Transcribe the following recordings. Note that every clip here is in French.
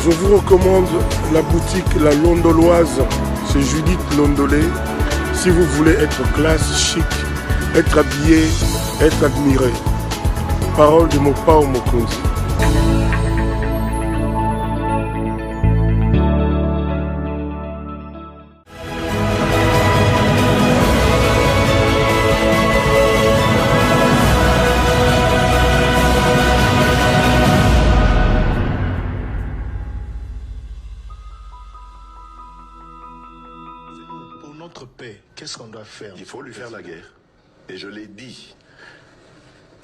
Je vous recommande la boutique La Londoloise, c'est Judith Londolé. Si vous voulez être classe, chic, être habillé, être admiré. Parole de Mopao Mokonzi. Pour notre paix, qu'est-ce qu'on doit faire? Il faut lui faire la guerre. Et je l'ai dit.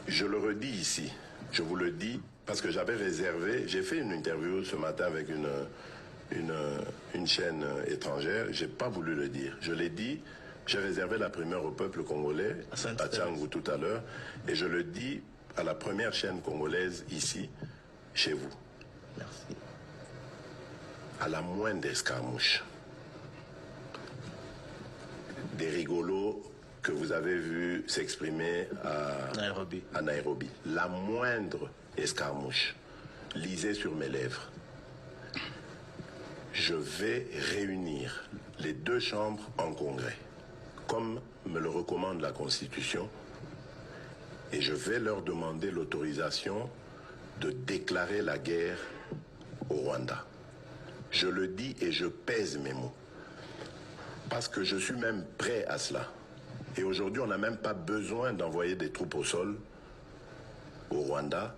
Je le redis ici. Je vous le dis parce que j'avais réservé. J'ai fait une interview ce matin avec une chaîne étrangère. J'ai pas voulu le dire. Je l'ai dit. J'ai réservé la primeur au peuple congolais à Tchangou tout à l'heure. Et je le dis à la première chaîne congolaise ici, chez vous. Merci. À la moindre escarmouche. Des rigolos que vous avez vus s'exprimer à Nairobi. La moindre escarmouche, lisez sur mes lèvres. Je vais réunir les deux chambres en congrès, comme me le recommande la Constitution, et je vais leur demander l'autorisation de déclarer la guerre au Rwanda. Je le dis et je pèse mes mots. Parce que je suis même prêt à cela. Et aujourd'hui, on n'a même pas besoin d'envoyer des troupes au sol au Rwanda.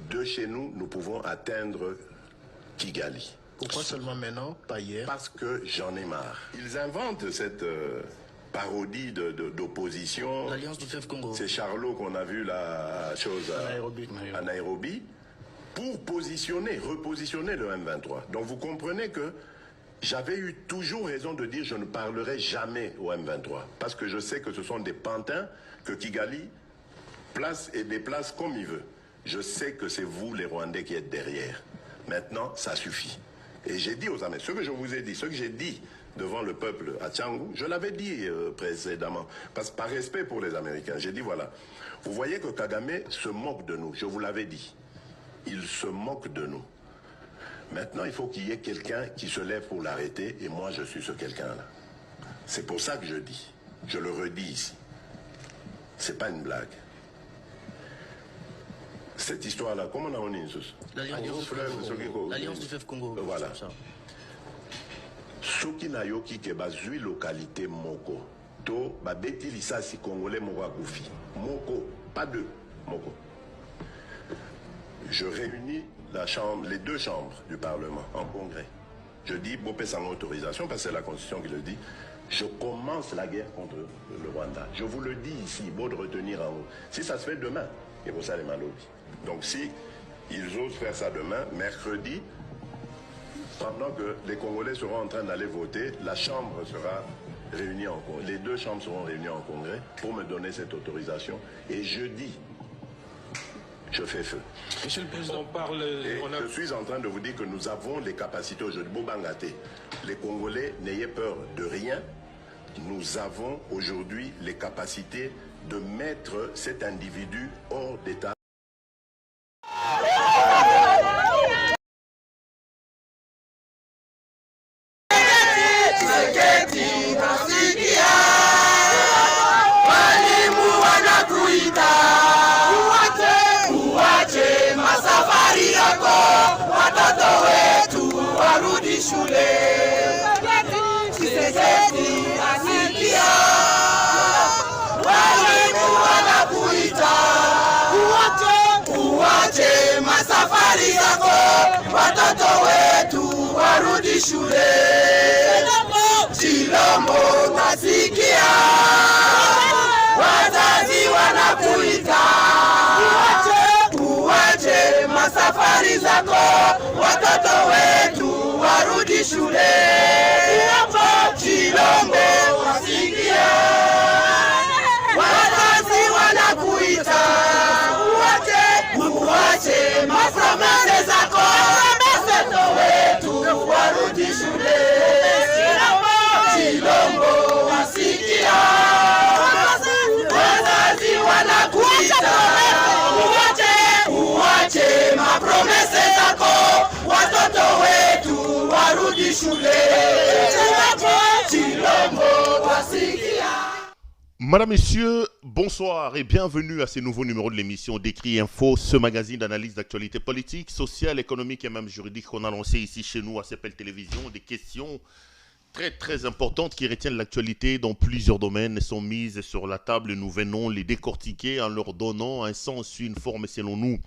De chez nous, nous pouvons atteindre Kigali. Pourquoi seulement maintenant, pas hier? Parce que j'en ai marre. Ils inventent cette parodie d'opposition. L'Alliance du fleuve Congo. C'est Charlot qu'on a vu la chose à Nairobi pour repositionner le M23. Donc vous comprenez que j'avais eu toujours raison de dire je ne parlerai jamais au M23 parce que je sais que ce sont des pantins que Kigali place et déplace comme il veut. Je sais que c'est vous les Rwandais qui êtes derrière. Maintenant, ça suffit. Et j'ai dit aux Américains, ce que je vous ai dit, ce que j'ai dit devant le peuple à Tchangou, je l'avais dit précédemment, parce que par respect pour les Américains, j'ai dit voilà, vous voyez que Kagame se moque de nous, je vous l'avais dit. Il se moque de nous. Maintenant, il faut qu'il y ait quelqu'un qui se lève pour l'arrêter, et moi, je suis ce quelqu'un-là. C'est pour ça que je dis, je le redis ici. C'est pas une blague. Cette histoire-là, comment on a dit l'Alliance du fleuve Congo. Voilà. Soki na yoki ke bazui localité moko, to babeti lisasi congolais moko akufi. Moko, pas deux, moko. Je réunis les deux chambres du Parlement en congrès. Je dis, Bopé sans autorisation, parce que c'est la Constitution qui le dit, je commence la guerre contre le Rwanda. Je vous le dis ici, beau de retenir en haut. Si ça se fait demain, et vous savez mal. Donc si ils osent faire ça demain, mercredi, pendant que les Congolais seront en train d'aller voter, la Chambre sera réunie en congrès. Les deux chambres seront réunies en congrès pour me donner cette autorisation. Et jeudi, je fais feu. Monsieur le Président, Je suis en train de vous dire que nous avons les capacités aujourd'hui. Bobangate, les Congolais, n'ayez peur de rien. Nous avons aujourd'hui les capacités de mettre cet individu hors d'état. Safari yako watoto wetu warudi shule. Chilombo nasikia wazazi wanakuita, uwache masafari zako watoto wetu warudi shule. Chilombo nasikia wazazi wanakuita, uwache masafari zako watoto wetu warudi shule. Chilombo Madame, Messieurs, bonsoir et bienvenue à ce nouveau numéro de l'émission Décrit Info, ce magazine d'analyse d'actualité politique, sociale, économique et même juridique qu'on a lancé ici chez nous à CPL Télévision. Des questions très importantes qui retiennent l'actualité dans plusieurs domaines sont mises sur la table et nous venons les décortiquer en leur donnant un sens, une forme selon nous.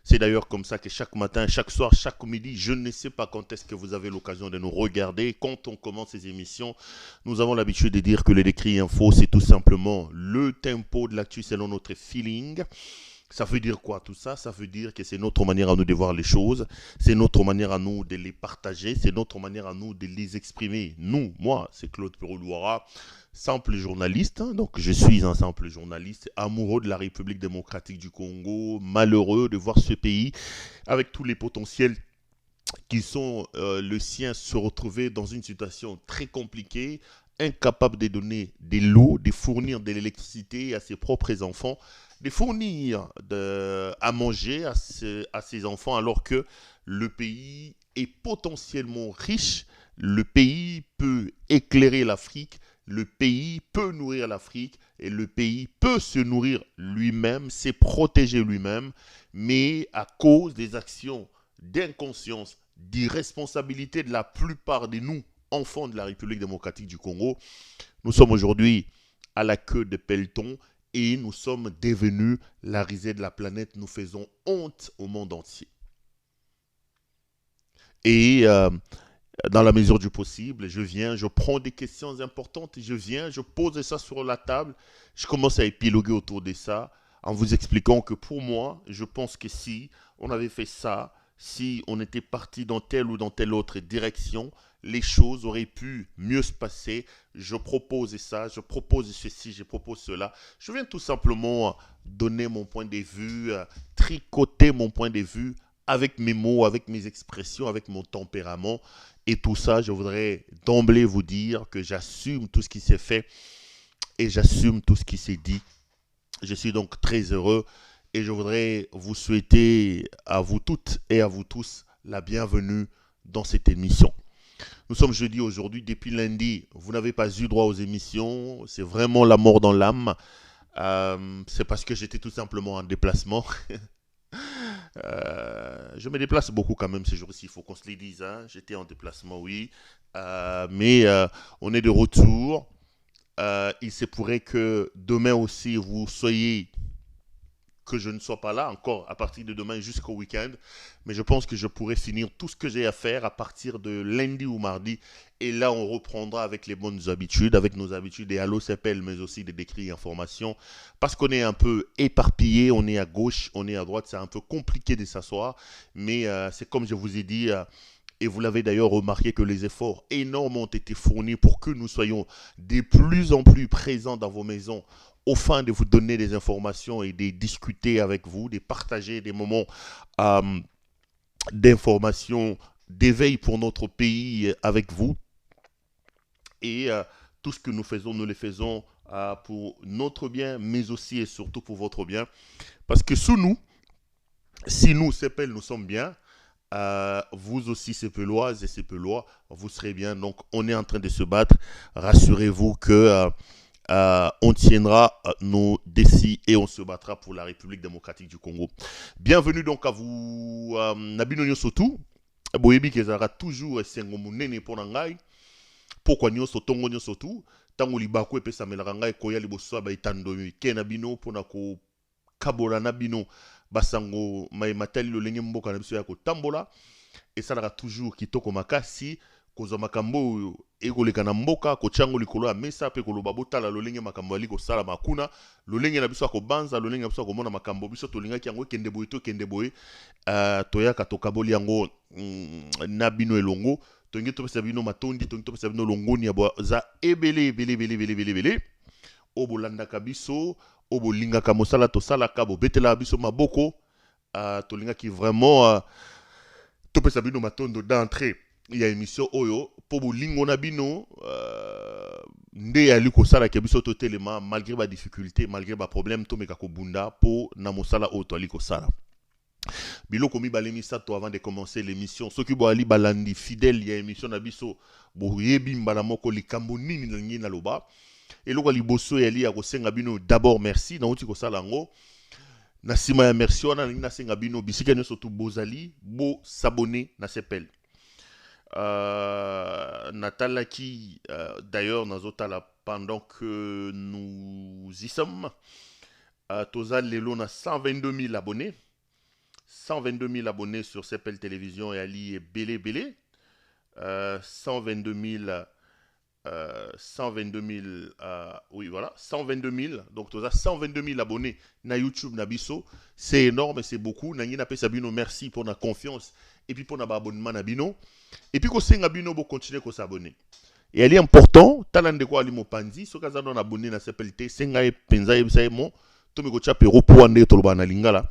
C'est d'ailleurs comme ça que chaque matin, chaque soir, chaque midi, je ne sais pas quand est-ce que vous avez l'occasion de nous regarder. Quand on commence ces émissions, nous avons l'habitude de dire que le Décrit Info, c'est tout simplement le tempo de l'actu selon notre feeling. Ça veut dire quoi tout ça? Ça veut dire que c'est notre manière à nous de voir les choses, c'est notre manière à nous de les partager, c'est notre manière à nous de les exprimer. Nous, moi, c'est Claude Perrault-Loira, simple journaliste, donc je suis un simple journaliste, amoureux de la République démocratique du Congo, malheureux de voir ce pays avec tous les potentiels qui sont le sien se retrouver dans une situation très compliquée, incapable de donner de l'eau, de fournir de l'électricité à ses propres enfants, de fournir à manger à ses enfants alors que le pays est potentiellement riche, le pays peut éclairer l'Afrique, le pays peut nourrir l'Afrique et le pays peut se nourrir lui-même, se protéger lui-même, mais à cause des actions d'inconscience, d'irresponsabilité de la plupart de nous, enfants de la République démocratique du Congo, nous sommes aujourd'hui à la queue de peloton et nous sommes devenus la risée de la planète. Nous faisons honte au monde entier. Et dans la mesure du possible, je prends des questions importantes, je pose ça sur la table, je commence à épiloguer autour de ça en vous expliquant que pour moi, je pense que si on avait fait ça, si on était parti dans telle ou dans telle autre direction, les choses auraient pu mieux se passer. Je propose ça, je propose ceci, je propose cela. Je viens tout simplement donner mon point de vue, tricoter mon point de vue avec mes mots, avec mes expressions, avec mon tempérament. Et tout ça, je voudrais d'emblée vous dire que j'assume tout ce qui s'est fait et j'assume tout ce qui s'est dit. Je suis donc très heureux et je voudrais vous souhaiter à vous toutes et à vous tous la bienvenue dans cette émission. Nous sommes jeudi aujourd'hui, depuis lundi, vous n'avez pas eu droit aux émissions, c'est vraiment la mort dans l'âme. C'est parce que j'étais tout simplement en déplacement. Je me déplace beaucoup quand même ces jours-ci, il faut qu'on se les dise. Hein. J'étais en déplacement, oui. Mais on est de retour. Il se pourrait que demain aussi, vous soyez... que je ne sois pas là encore à partir de demain jusqu'au week-end. Mais je pense que je pourrai finir tout ce que j'ai à faire à partir de lundi ou mardi. Et là, on reprendra avec les bonnes habitudes, avec nos habitudes des Allo CPL, mais aussi des décrits informations. Parce qu'on est un peu éparpillé, on est à gauche, on est à droite. C'est un peu compliqué de s'asseoir. Mais c'est comme je vous ai dit... et vous l'avez d'ailleurs remarqué que les efforts énormes ont été fournis pour que nous soyons de plus en plus présents dans vos maisons, au fin de vous donner des informations et de discuter avec vous, de partager des moments d'information, d'éveil pour notre pays avec vous. Et tout ce que nous faisons, nous le faisons pour notre bien, mais aussi et surtout pour votre bien. Parce que sous nous, si nous, CPL, nous sommes bien, vous aussi, CPLoises et CPLois, vous serez bien. Donc, on est en train de se battre. Rassurez-vous que on tiendra nos défis et on se battra pour la République démocratique du Congo. Bienvenue donc à vous, Nabino Nyosotu. Boyebi kezara toujours esengo munene pona ngai. Pourquoi Nyoso tongo Nyosotu? Tango libako epesa melaka ngai koya liboso ba itando ke nabino pona ko kabola nabino basango matali lolenge mboka na biso ya kotambola esalaka toujours kitoko makasi kozwa makambo oyo ekoleka na mboka kochango likolo ya mesa pe koloba botala lolenge makambo ali kosala makuna lolenge na biso akobanza lolenge na biso akomona makambo biso tolingaki yango kende boye toyaka tokaboli yango na bino elongo tongi topesa bino matondi tongi topesa bino longoni ya za ebele obolandaka biso obolingaka mosala tosalaka bobetela biso maboko tolingaki vraiment topesa bino matondo d'entrée ya émission oyo po bolingo na bino nde yali kosala ke biso totelema malgré ba difficulté malgré ba problème tomeka kobunda po na mosala oyo toali kosala biloko mibale misato avant de commencer l'émission soki boali balandi fidèle ya émission na biso boyebi mbala moko likambo nini na loba eloko liboso ya li ya kosenga bino d'abord merci na uti kosala ngo na sima ya merci wana na senga bino bisika nyonso tu bozali bo s'abonner na sepel natalaki d'ailleurs nazotala pendant que nous y sommes toza lelo na 122 000 abonnés 122 000 abonnés sur Sepel Télévision et Ali et Belé 122 000 oui voilà 122 000 donc tu as 122 000 abonnés na YouTube na biso c'est énorme c'est beaucoup na ngina pe sabino merci pour la confiance et puis pour na abonnement na bino et puis ko senga bino bo continuer ko s'abonner et elle est important talande ko ali mopanzi so kaza don abonné na Sepel T senga e penza e bisa mo to me ko chapero pour ande to ba na lingala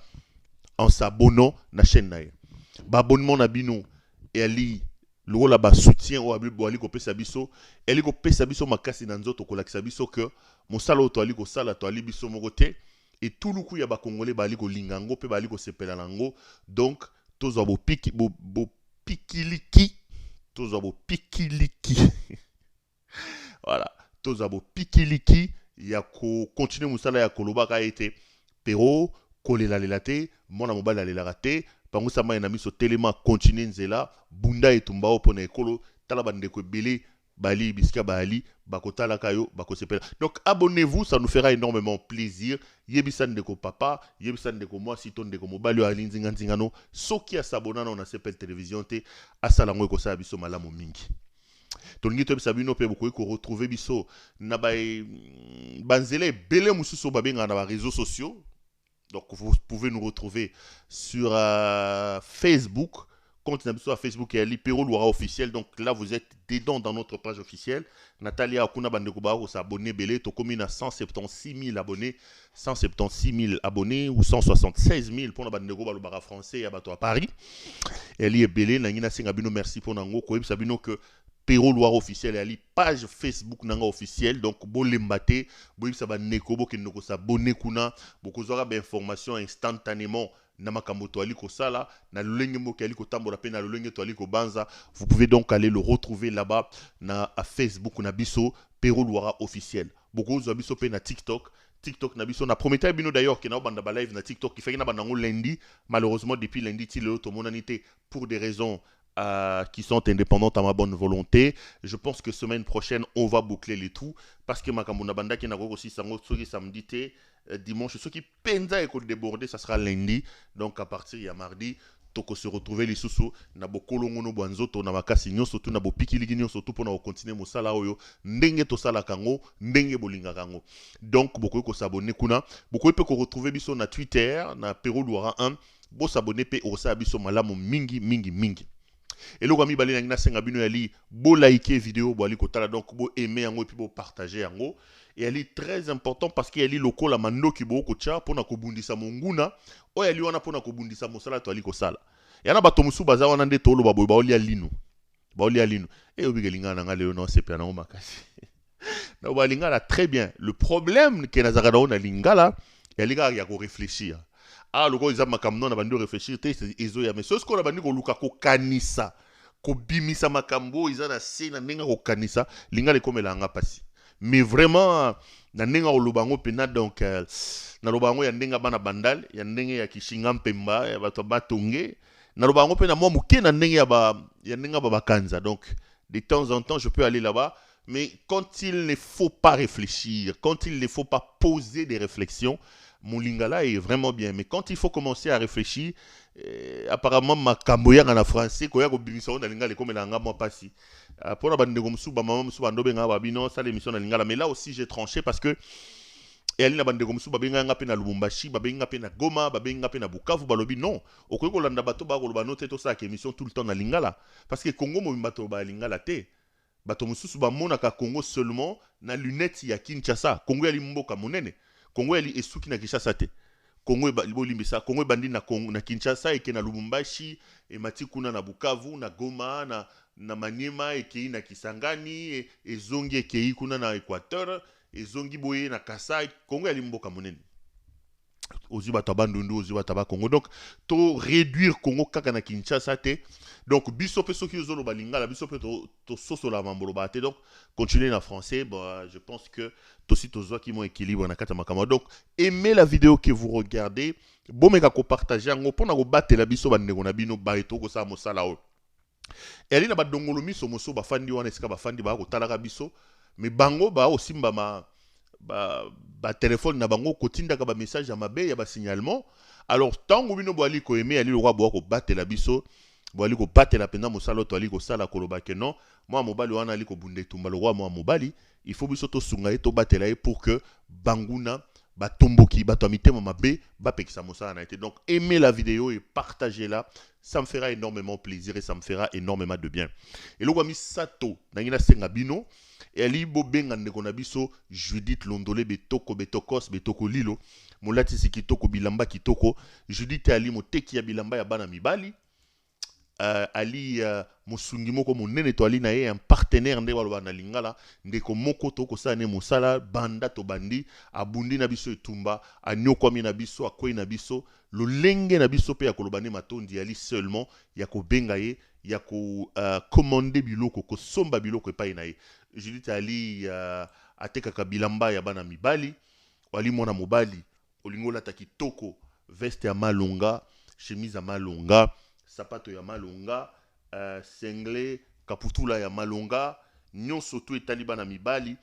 en s'abonnant na chaîne na ba abonnement na bino et ali le la ba soutien au abibo ali ko pesa biso eli ko pesa biso makasi na nzoto ko lakisa biso que mosala to ali ko sala to ali biso moko te et tout le coup ya ba congolais ba ali ko lingango pe ba ali ko sepela nango donc tozo bo pikiliki tozo bo pikiliki voilà tozo bo pikiliki ya ko continuer mosala ya koloba ka été pero kolela lelate mona mobala lela te pango sama na miso telema continuer nzela bunda etumba opona ekolo tala bandeko ebele bali bisika bali bakotala kayo bakosepela donc abonnez-vous ça nous fera énormément plaisir yebisa ndeko papa yebisa ndeko moi si ton ndeko mobali alinzi nganzingano soki asabona na Sepel Télévision te asala ngo ekosala biso malamu mingi tolingi to bisabino pe beaucoup ko retrouver biso na banzele ebele mususu babenga na ba réseaux sociaux. Donc vous pouvez nous retrouver sur Facebook, compte sur Facebook et Perrault Louara officiel. Donc là vous êtes dedans dans notre page officielle. Natalia Akuna Bandekoba vous abonnez belé, to commune à 176 000 abonnés, 176 000 abonnés ou 176 000 pour la Bandekoba Louara français à bateau à Paris. Elle est belé, Nangina Singabino merci pour Nango Koeb Sabino que Perrault Loire officiel et page Facebook nanga officiel donc bolembate boyib sa ba neko bo kenoko sa bonne kuna boko zora ba information instantanément na makambo to ali ko sala na lolenge mo kali ko tambola pe na lolenge to ali ko banza vous pouvez donc aller le retrouver là-bas na Facebook na biso Perrault Loire officiel boko zo biso pe na TikTok na biso na prometteur bino d'ailleurs que na banda ba live na TikTok qui fait na bandango lundi malheureusement depuis lundi ti le to monanité pour des raisons qui sont indépendantes à ma bonne volonté. Je pense que semaine prochaine, on va boucler les tout. Parce que ma kamuna banda qui n'a aussi samedi, dimanche, ceux qui pensa et déborder, ça sera lundi. Donc à partir de mardi, toko se retrouver les sous na bokolo ngono banzoto na makasi nyonso tu na bopikiligi nyonso tu pour na continuer mosala oyo ndenge to sala kango ndenge bolinga kango. Donc beaucoup ko s'abonner kuna, beaucoup peut ko retrouver biso na Twitter na Perrault Louara 1, bo s'abonner pe o sa biso malamu mingi. Et le gami bali na senga bino yali bo liker vidéo bo ali kotala donc bo aimer yango et puis bo partager yango et elle est très important parce que yali loko la mando ki bo ko tcha pona ko bundisa monguna o yali wana pona ko bundisa mosala to ali ko sala yana bato musu baza wana nde tolo ba oli alino et obi gelinga na ngale no sepe na makasi na ba lingala très bien le problème que nazaka na lingala yali ga ya ko réfléchir. Ah, le gars, ils ont makamno na bandi réfléchir, ils ont mais ce qu'on a bandi ko luka ko kanisa, ko bimisa makambo, ils ont na sena nenga ko kanisa, linga le comme la nga pasi. Mais vraiment na nenga o lubango pena donc na lubango ya nenga bana bandal, ya nenga ya kishinga mpemba, ya bato batonge, na lubango pena mo muke na nenga ya nenga ba bakanza. Donc de temps en temps, je peux aller là-bas, mais quand il ne faut pas réfléchir, quand il ne faut pas poser des réflexions, mon lingala est vraiment bien. Mais quand il faut commencer à réfléchir, apparemment, ma camboya en français, quand il y a un bimison dans lingala, comme il y a un mois passé. Pour la bande de Gomsou, maman, Moussou, Bandobenga, Babino, ça l'émission dans lingala. Mais là aussi, j'ai tranché parce que et ali na bande Gomsou, Babenga, Ngape na Lubumbashi, Babenga, na Goma, Babenga, na Bukavu, Balobi, non. Au Congo, landa bato, Bagolobano, c'est tout ça, qui émission tout le temps dans lingala. Parce que Congo, mon bato, lingala, te. Bato Moussou, Bamonaka Congo seulement, na lunette, ya Kinshasa. Congo, yali mboka monene. Congo eli esuki na Kinshasa te. Congo bolimbisa Congo bandi na Kinshasa eke na Lubumbashi e mati kuna na Bukavu na Goma na Maniema eke na Kisangani ezongi eke kuna na Équateur ezongi boye na Kasai Congo eli mboka monene. ozuba tabandundu ozuba taba Congo. Donc to réduire Congo kaka na Kinshasa te. Donc biso pe soki ozolo balingala biso pe to soso la mambolo ba te. Donc continuer en français, bah, je pense que tosi tozo qui mon équilibre na kata makama. Donc aimez la vidéo que vous regardez, bon meka ko partager ngo pona ko battre la biso bandeko na bino ba eto ko sa mosala o. Et ali na ba dongolo miso moso ba fandi wana esika ba fandi ba ko talaka biso, mais bango ba osimba ma ba téléphone na bango kotinda ka ba message ya mabe ya ba signalement. Alors tango bino bo ali ko aimer ali le roi bo ko battre la biso. Boali ko battre la pena mosalo to ali ko sala koloba ke non moi mobali wana ali ko bunde tumba le roi moi mobali il faut biso to sunga e to batela e pour que banguna ba tomboki ba to mitema mabe ba pekisa mosala na été. Donc aimez la vidéo et partagez-la, ça me fera énormément plaisir et ça me fera énormément de bien. Et lo mi sato nangina senga bino et ali bo benga ndeko na biso Judith Londolé betoko betokos betoko lilo molati sikitoko bilamba kitoko Judith ali moteki ya bilamba ya bana mibali. Ali musungi moko monene to ali na ye un partenaire nde walo na lingala ndeko moko to ko sa ne musala banda to bandi abundi na biso etumba anyokwami na biso akoyi na biso lolenge na biso pe ya kolobane matondi ali seulement ya ko benga ye ya ko commander biloko ko somba biloko epai na ye. Judith ali atekaka bilamba ya bana mibali wali mwana mobali olingola takitoko veste ya malonga chemise ya malonga sapato ya malonga, sengle, kaputula ya malonga, nyonso to etali bana mibali,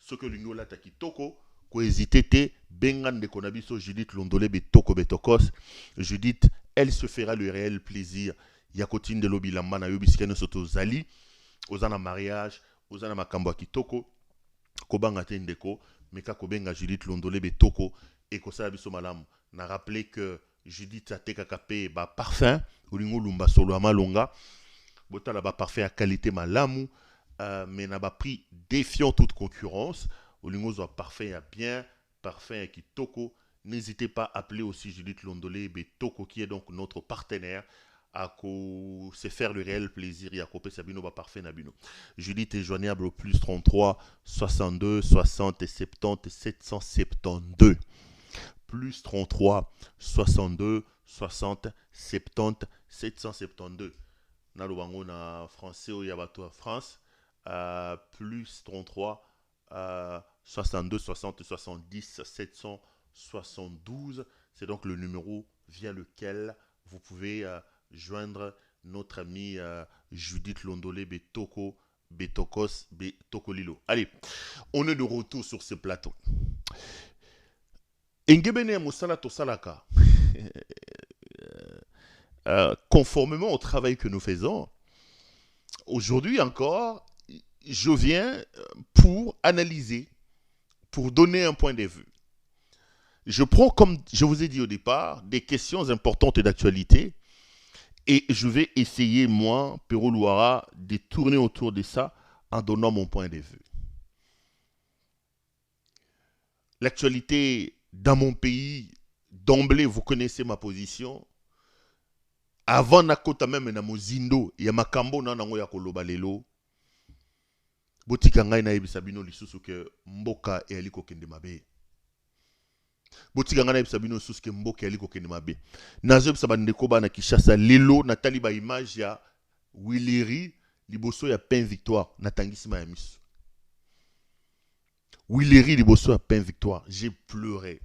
soki olingi olata kitoko, ko hésiter te, benga ndeko na biso Judith Londolé betoko betokos. Judith, elle se fera le réel plaisir. Ya kotinde lobi lamba na yo bisika nyonso tozali, ozana mariage, ozana makambo ya kitoko, kobanga te ndeko, meka kobenga Judith Londolé betoko, et kosala biso malamu. Na rappeler que Judith a tekakape ba parfum olingo lumba solo amalonga botala ba parfum à qualité malamu mais na ba prix défiant toute concurrence olingo zo parfum ya bien parfum ya kitoko. N'hésitez pas à appeler aussi Judith Londolé betoko qui est donc notre partenaire à se faire le réel plaisir et à couper sabino ba parfum nabino. Judith est joignable au plus 33 62 60 70 772 plus 33 62 60 70 772. Na lobango na français ou yabato à France plus 33 62 60 70 772. C'est donc le numéro via lequel vous pouvez joindre notre ami Judith Londolé betoko betokos betoko lilo. Allez, on est de retour sur ce plateau. Engebene Moussala Tosalaka, conformément au travail que nous faisons, aujourd'hui encore, je viens pour analyser, pour donner un point de vue. Je prends, comme je vous ai dit au départ, des questions importantes d'actualité et je vais essayer, moi, Pero Louara, de tourner autour de ça en donnant mon point de vue. L'actualité dans mon pays, d'emblée, vous connaissez ma position. Avant nakota même na mozindo, ya makambo na nango ya koloba lelo. Botika ngai na yebisa bino lisusu ke mboka e aliko kende mabe. Botika ngai na yebisa bino lisusu ke mboka e aliko kende mabe. Nazo yebisa bandeko ba na Kinshasa lelo na tali ba image ya Willery liboso ya Pain Victoire na tangisima ya miso. Willery liboso ya Pain Victoire, j'ai pleuré.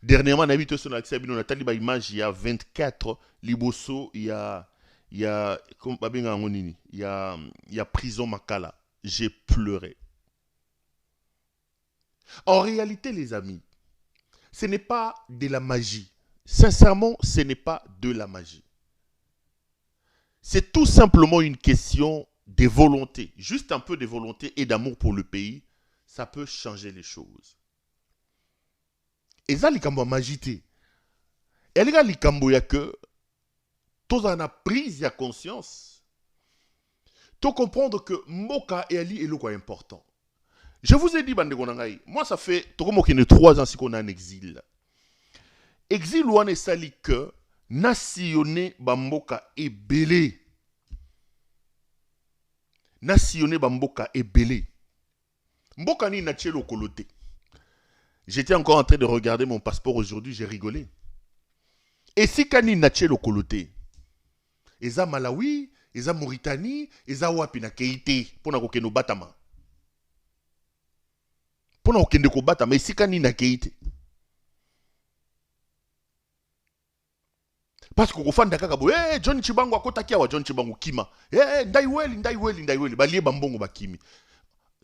Dernièrement, on a vu tout sur l'accès à Nathalie ba image il y a 24 liboso il y a comme il y a prison Makala. J'ai pleuré. En réalité, les amis, ce n'est pas de la magie. Sincèrement, ce n'est pas de la magie. C'est tout simplement une question de volonté. Juste un peu de volonté et d'amour pour le pays, ça peut changer les choses. Et ça, likambo magité. Et les likambo ya que tous en a prise ya conscience. Tu comprendre que Mboka et Ali est le quoi important. Je vous ai dit, bande konangai, moi ça fait 3 ans qu'on est en exil. Exil ou en sali que nationné Bamboka est belé. Nationné Bamboka est belé. Mboka ni na tchelo kolote. J'étais encore en train de regarder mon passeport aujourd'hui, j'ai rigolé. Et si Kani Nache le coloté, Eza Malawi, Eza Mauritanie, Eza Wapi na Keité, pour na kokeno batama. Pour na kokende ko batama, et si Kani na Keité. Parce que kofanda kaka bo, John Chibango akota kiawa John Chibango kima. Ndaiweli, balie bambongo bakimi.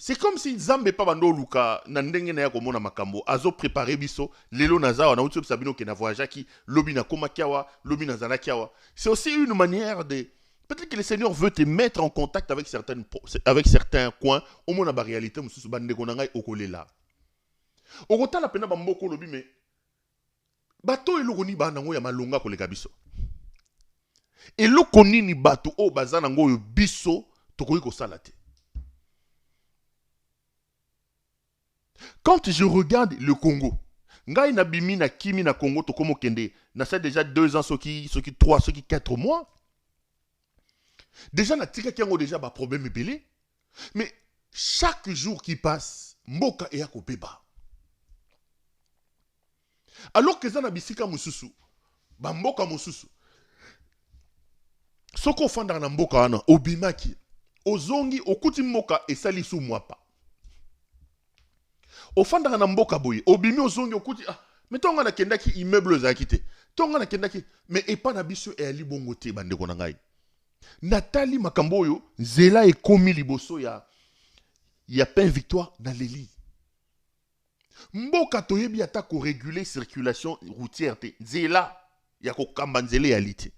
C'est comme si Nzambe pa bando luka na ndenge na ya komona makambo azo préparer biso lelo nazawa na utso sabino ke na voyage ki lobi na koma kiawa lobi na zala kiawa. C'est aussi une manière de peut-être que le Seigneur veut te mettre en contact avec certains coins au monde ba réalité mususu bande ko ngai okolela. Okota la pena bamboko lobi mais bato elokoni ba nango ya malonga koleka biso. Elokoni ni bato o bazana ngo yo biso tokoyi ko salate. Quand je regarde le Congo, ngai na bimi na kimi na Congo to komo kende, na ça déjà 2 ans, ce qui 3, ce qui 4 mois. Déjà na tika kiango déjà ba problème belé. Mais chaque jour qui passe, mboka e yako beba. Alors que ça na bisika mususu, ba mboka mususu. Soko fanda na mboka wana obimaki, ozongi okuti mboka esali su mwapa. Ofanda na mboka boye obimi ozongi okuti mais tonga na kendaki immeuble za kité tonga na kendaki mais epa na biso e ali bongo te bande ko na ngai natali makambo oyo nzela ekomi liboso ya pain victoire na leli mboka toyebi ata ko réguler circulation routière te nzela ya ko kamba nzela ya lite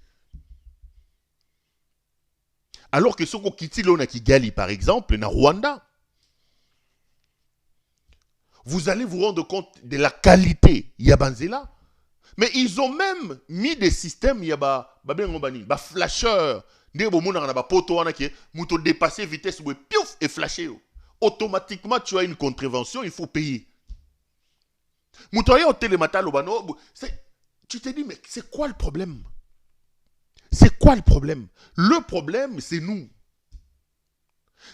alors que soko kitilo na Kigali par exemple na Rwanda. Vous allez vous rendre compte de la qualité Yabanzela. Mais ils ont même mis des systèmes Yaba flasheur. Dès que vous avez poto qui muto dépasser vitesse piouf et flasher. Automatiquement tu as une contravention, il faut payer. Mutoye au télématal tu te dis mais c'est quoi le problème? C'est quoi le problème? Le problème c'est nous.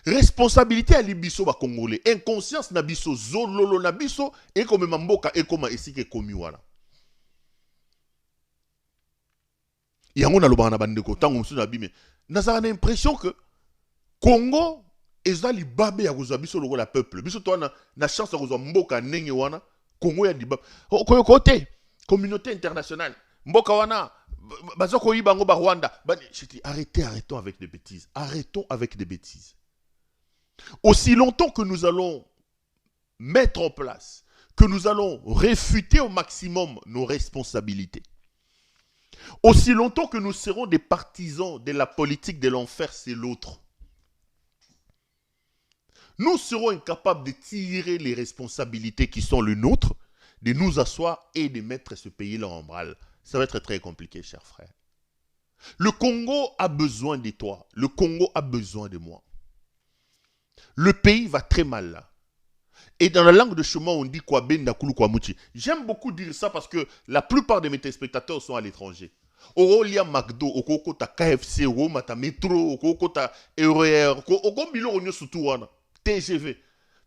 Responsabilité à libiso ba congolais, inconscience na biso, zololo na biso, et comme mamboka et comme esike komi wala. Yango na loba na bandeko tango musu na bime. Nazara l'impression que Congo ezali babe ya kozwa biso lokola peuple. Biso to na chance ya kozwa mboka ndenge wana, Congo ya diba. Koyo côté communauté internationale. Mboka wana bazoko yibango ba Rwanda. Je dis arrêtons avec des bêtises. Arrêtons avec des bêtises. Aussi longtemps que nous allons mettre en place, que nous allons réfuter au maximum nos responsabilités, aussi longtemps que nous serons des partisans de la politique de l'enfer, c'est l'autre, nous serons incapables de tirer les responsabilités qui sont les nôtres, de nous asseoir et de mettre ce pays-là en branle. Ça va être très compliqué, chers frères. Le Congo a besoin de toi. Le Congo a besoin de moi. Le pays va très mal là. Et dans la langue de chemin, on dit quoi ben nakulu kwa muchi. J'aime beaucoup dire ça parce que la plupart de mes téléspectateurs sont à l'étranger. Oro lia McDo, oko ta KFC, oko mata métro, oko ta RER, oko bilo onyo surtout wana, TGV.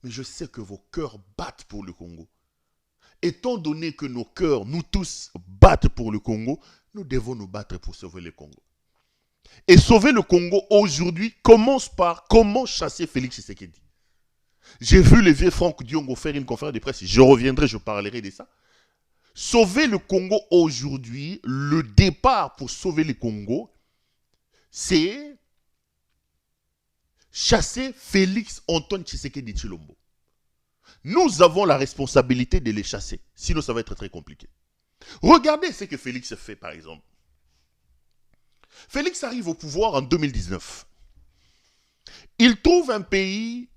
Mais je sais que vos cœurs battent pour le Congo. Étant donné que nos cœurs, nous tous, battent pour le Congo, nous devons nous battre pour sauver le Congo. Et sauver le Congo aujourd'hui commence par comment chasser Félix Tshisekedi. J'ai vu le vieux Franck Diongo faire une conférence de presse. Je reviendrai, je parlerai de ça. Sauver le Congo aujourd'hui, le départ pour sauver le Congo, c'est chasser Félix Antoine Tshisekedi Tshilombo. Nous avons la responsabilité de les chasser. Sinon, ça va être très compliqué. Regardez ce que Félix fait, par exemple. Félix arrive au pouvoir en 2019. Il trouve un pays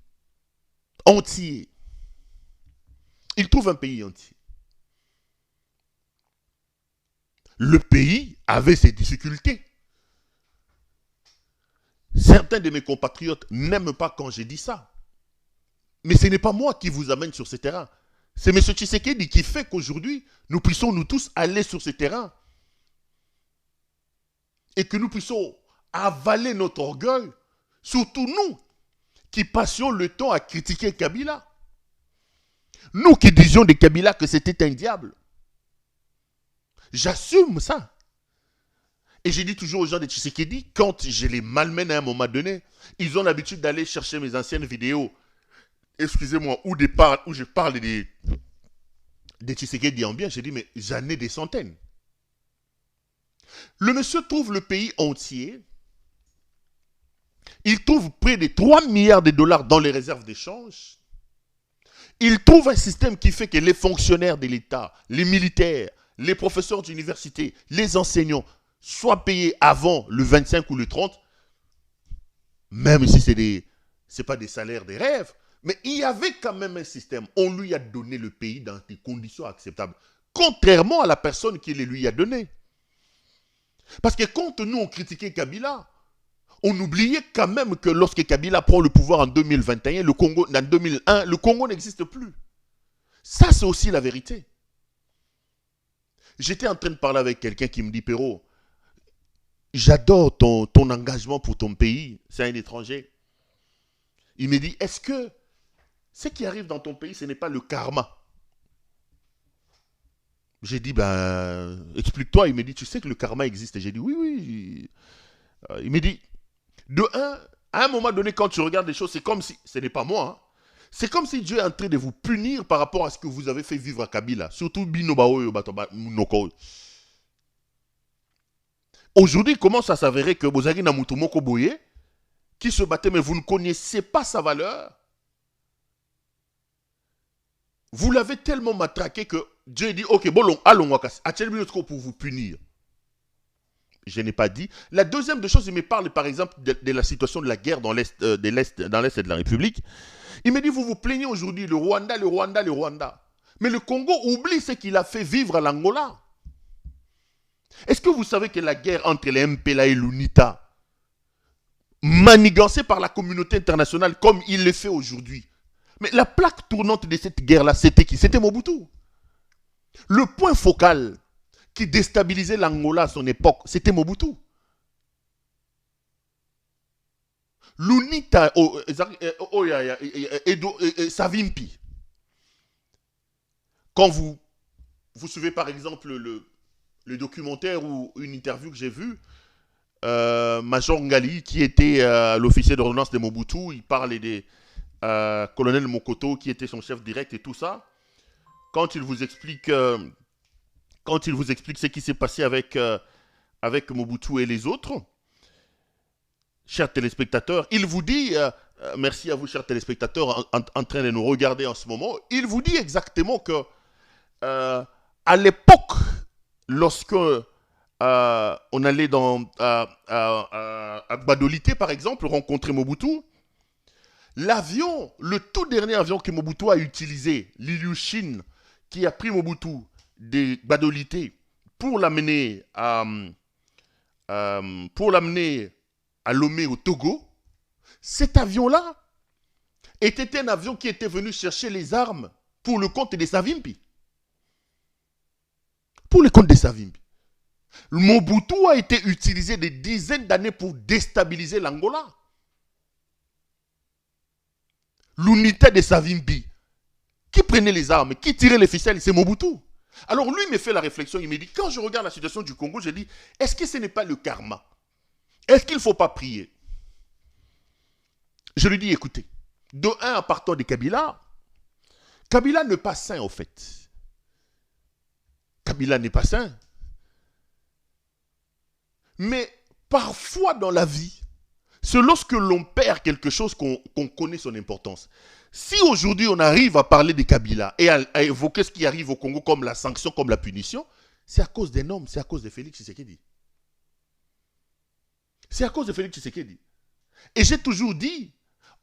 entier. Le pays avait ses difficultés. Certains de mes compatriotes n'aiment pas quand je dis ça. Mais ce n'est pas moi qui vous amène sur ce terrain. C'est M. Tshisekedi qui fait qu'aujourd'hui, nous puissions nous tous aller sur ce terrain. Et que nous puissions avaler notre orgueil, surtout nous, qui passions le temps à critiquer Kabila. Nous qui disions de Kabila que c'était un diable. J'assume ça. Et j'ai dit toujours aux gens de Tshisekedi, quand je les malmène à un moment donné, ils ont l'habitude d'aller chercher mes anciennes vidéos, excusez-moi, où je parle de Tshisekedi en bien. J'ai dit, mais j'en ai des centaines. Le monsieur trouve le pays entier. Il trouve près de 3 milliards de dollars dans les réserves d'échange. Il trouve un système qui fait que les fonctionnaires de l'État, les militaires, les professeurs d'université, les enseignants, soient payés avant le 25 ou le 30, même si c'est pas des salaires des rêves, mais il y avait quand même un système. On lui a donné le pays dans des conditions acceptables, contrairement à la personne qui les lui a donné. Parce que quand nous on critiquait Kabila, on oubliait quand même que lorsque Kabila prend le pouvoir en 2021, en 2001, le Congo n'existe plus. Ça, c'est aussi la vérité. J'étais en train de parler avec quelqu'un qui me dit, Péro, j'adore ton engagement pour ton pays, c'est un étranger. Il me dit, est-ce que ce qui arrive dans ton pays, ce n'est pas le karma? J'ai dit, explique-toi. Il me dit, tu sais que le karma existe? J'ai dit, oui. Il me dit, à un moment donné, quand tu regardes les choses, c'est comme si, ce n'est pas moi, hein, c'est comme si Dieu est en train de vous punir par rapport à ce que vous avez fait vivre à Kabila. Surtout Binobaoyo Batoba Noko. Aujourd'hui, il commence à s'avérer que Bozagi Namutumoko Boye, qui se battait, mais vous ne connaissez pas sa valeur. Vous l'avez tellement matraqué que Dieu dit, ok, bon, allons, pour vous punir. Je n'ai pas dit. La deuxième des choses, il me parle par exemple de la situation de la guerre dans l'Est de la République. Il me dit, vous vous plaignez aujourd'hui, le Rwanda. Mais le Congo oublie ce qu'il a fait vivre à l'Angola. Est-ce que vous savez que la guerre entre les MPLA et l'UNITA, manigancée par la communauté internationale comme il le fait aujourd'hui, mais la plaque tournante de cette guerre-là, c'était qui? C'était Mobutu. Le point focal qui déstabilisait l'Angola à son époque, c'était Mobutu. L'UNITA, Savimpi. Quand vous suivez par exemple le documentaire ou une interview que j'ai vue, Major Ngali, qui était l'officier d'ordonnance de Mobutu, il parle des colonel Mokoto, qui était son chef direct et tout ça. Quand il vous explique ce qui s'est passé avec Mobutu et les autres, chers téléspectateurs, il vous dit, merci à vous chers téléspectateurs en train de nous regarder en ce moment, il vous dit exactement que à l'époque, lorsque on allait à Gbadolité par exemple, rencontrer Mobutu, l'avion, le tout dernier avion que Mobutu a utilisé, l'Ilyushin, qui a pris Mobutu de Gbadolité pour l'amener à Lomé au Togo, cet avion-là était un avion qui était venu chercher les armes pour le compte des Savimpi. Pour le compte des Savimpi. Le Mobutu a été utilisé des dizaines d'années pour déstabiliser l'Angola. L'unité des Savimpi, qui prenait les armes, qui tirait les ficelles, c'est Mobutu. Alors lui me fait la réflexion, il me dit, quand je regarde la situation du Congo, je dis, est-ce que ce n'est pas le karma? Est-ce qu'il ne faut pas prier? Je lui dis, écoutez, de un, en partant de Kabila, Kabila n'est pas saint en fait. Kabila n'est pas saint. Mais parfois dans la vie, c'est lorsque l'on perd quelque chose qu'on connaît son importance. Si aujourd'hui on arrive à parler de Kabila et à évoquer ce qui arrive au Congo comme la sanction, comme la punition, c'est à cause d'un homme, c'est à cause de Félix Tshisekedi. C'est à cause de Félix Tshisekedi. Et j'ai toujours dit,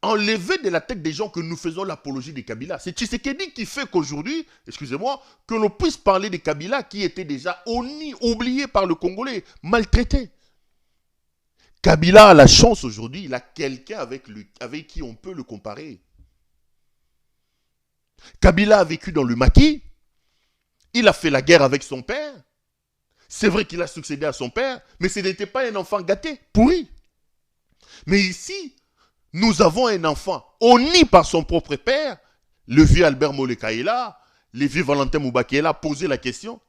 enlever de la tête des gens que nous faisons l'apologie de Kabila. C'est Tshisekedi qui fait qu'aujourd'hui, excusez-moi, que l'on puisse parler de Kabila qui était déjà oublié par le Congolais, maltraité. Kabila a la chance aujourd'hui, il a quelqu'un avec qui on peut le comparer. Kabila a vécu dans le maquis, il a fait la guerre avec son père. C'est vrai qu'il a succédé à son père, mais ce n'était pas un enfant gâté, pourri. Mais ici, nous avons un enfant honni par son propre père, le vieux Albert Moleka est là, le vieux Valentin Moubaki est là, poser la question.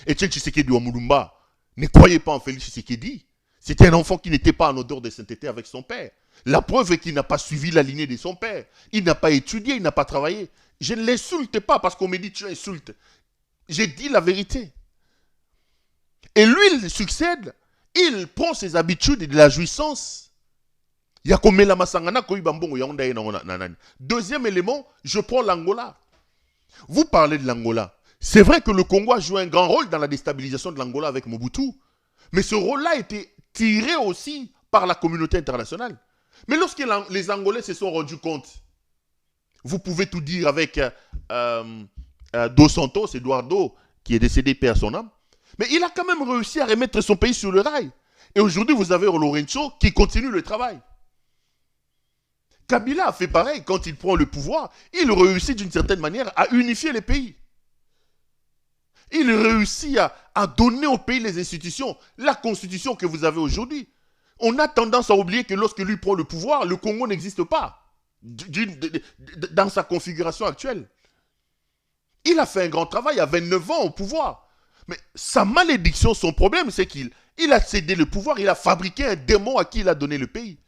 Etienne Tshisekedi Ouamoulumba, ne croyez pas en Félix Tshisekedi. C'était un enfant qui n'était pas en odeur de sainteté avec son père. La preuve est qu'il n'a pas suivi la lignée de son père. Il n'a pas étudié, il n'a pas travaillé. Je ne l'insulte pas parce qu'on me dit tu insultes. J'ai dit la vérité. Et lui, il succède, il prend ses habitudes et de la jouissance. Deuxième élément, je prends l'Angola. Vous parlez de l'Angola. C'est vrai que le Congo a joué un grand rôle dans la déstabilisation de l'Angola avec Mobutu. Mais ce rôle-là a été tiré aussi par la communauté internationale. Mais lorsque les Angolais se sont rendus compte, vous pouvez tout dire avec Dos Santos, Eduardo, qui est décédé, paix à son âme, mais il a quand même réussi à remettre son pays sur le rail. Et aujourd'hui, vous avez Lorenzo qui continue le travail. Kabila a fait pareil quand il prend le pouvoir. Il réussit d'une certaine manière à unifier les pays. Il réussit à donner au pays les institutions, la constitution que vous avez aujourd'hui. On a tendance à oublier que lorsque lui prend le pouvoir, le Congo n'existe pas dans sa configuration actuelle. Il a fait un grand travail à 29 ans au pouvoir. Mais sa malédiction, son problème, c'est qu'il a cédé le pouvoir, il a fabriqué un démon à qui il a donné le pays.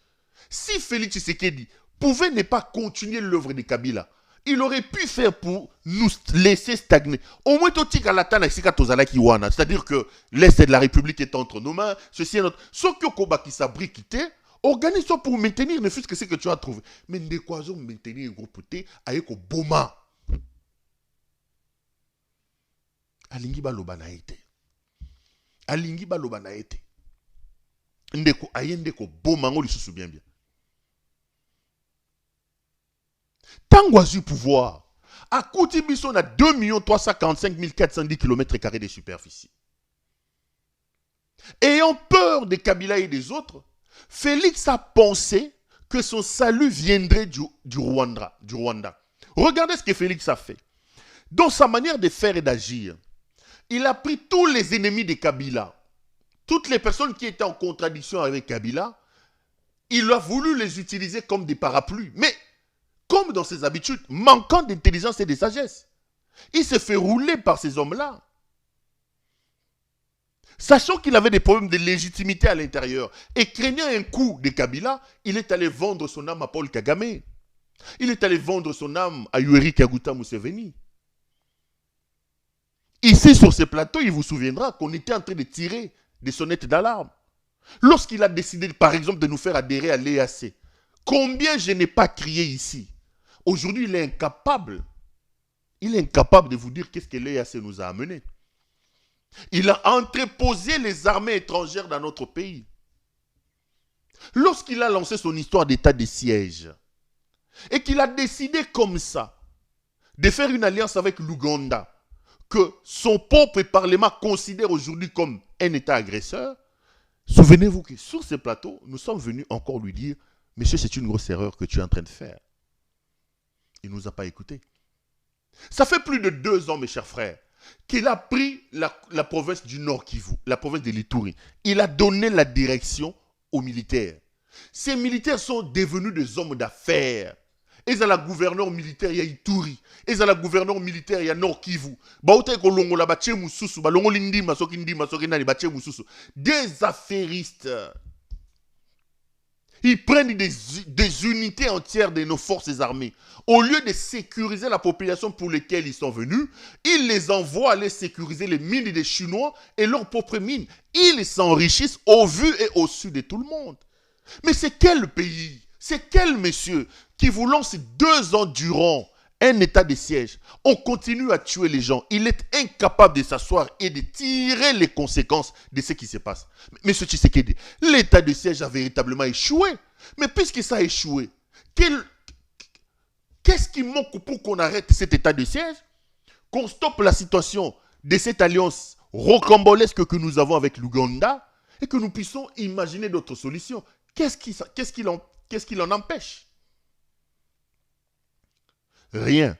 Si Félix Tshisekedi pouvait ne pas continuer l'œuvre de Kabila, il aurait pu faire pour nous laisser stagner. Au moins, c'est-à-dire que l'Est de la République est entre nos mains, ceci est notre... Ce que Kobaki Sabri quitté, organise-toi pour maintenir ne fût-ce que ce que tu as trouvé. Mais ne quoi maintenir un groupe avec Boma. Alingi baloba na ete. Alingi baloba na ete. Ndeko ayende ko Boma ngo lisusu bien bien. Tango a eu pouvoir, à Koutibiso, on a 2 345 410 km² de superficie. Ayant peur de Kabila et des autres, Félix a pensé que son salut viendrait du Rwanda. Regardez ce que Félix a fait. Dans sa manière de faire et d'agir, il a pris tous les ennemis de Kabila, toutes les personnes qui étaient en contradiction avec Kabila, il a voulu les utiliser comme des parapluies. Mais comme dans ses habitudes, manquant d'intelligence et de sagesse. Il s'est fait rouler par ces hommes-là. Sachant qu'il avait des problèmes de légitimité à l'intérieur et craignant un coup de Kabila, il est allé vendre son âme à Paul Kagame. Il est allé vendre son âme à Yoweri Kaguta Museveni. Ici, sur ce plateau, il vous souviendra qu'on était en train de tirer des sonnettes d'alarme. Lorsqu'il a décidé, par exemple, de nous faire adhérer à l'EAC, combien je n'ai pas crié ici? Aujourd'hui, il est incapable. Il est incapable de vous dire qu'est-ce que l'EAC nous a amené. Il a entreposé les armées étrangères dans notre pays. Lorsqu'il a lancé son histoire d'état de siège et qu'il a décidé comme ça de faire une alliance avec l'Ouganda que son propre parlement considère aujourd'hui comme un État agresseur, souvenez-vous que sur ce plateau, nous sommes venus encore lui dire « Monsieur, c'est une grosse erreur que tu es en train de faire. » Il ne nous a pas écoutés. Ça fait plus de 2 ans, mes chers frères, qu'il a pris la province du Nord Kivu, la province de l'Ituri. Il a donné la direction aux militaires. Ces militaires sont devenus des hommes d'affaires. Ils ont la gouverneur militaire, il y a Ituri. Ils ont la gouverneur militaire, il y a Nord Kivu. Des affairistes. Ils prennent des unités entières de nos forces armées. Au lieu de sécuriser la population pour laquelle ils sont venus, ils les envoient aller sécuriser les mines des Chinois et leurs propres mines. Ils s'enrichissent au vu et au su de tout le monde. Mais c'est quel pays, c'est quel monsieur qui vous lance 2 ans durant un état de siège? On continue à tuer les gens. Il est incapable de s'asseoir et de tirer les conséquences de ce qui se passe. Monsieur Tshisekedi, l'état de siège a véritablement échoué. Mais puisque ça a échoué, qu'est-ce qui manque pour qu'on arrête cet état de siège? Qu'on stoppe la situation de cette alliance rocambolesque que nous avons avec l'Ouganda et que nous puissions imaginer d'autres solutions. Qu'est-ce qui l'en empêche? Rien.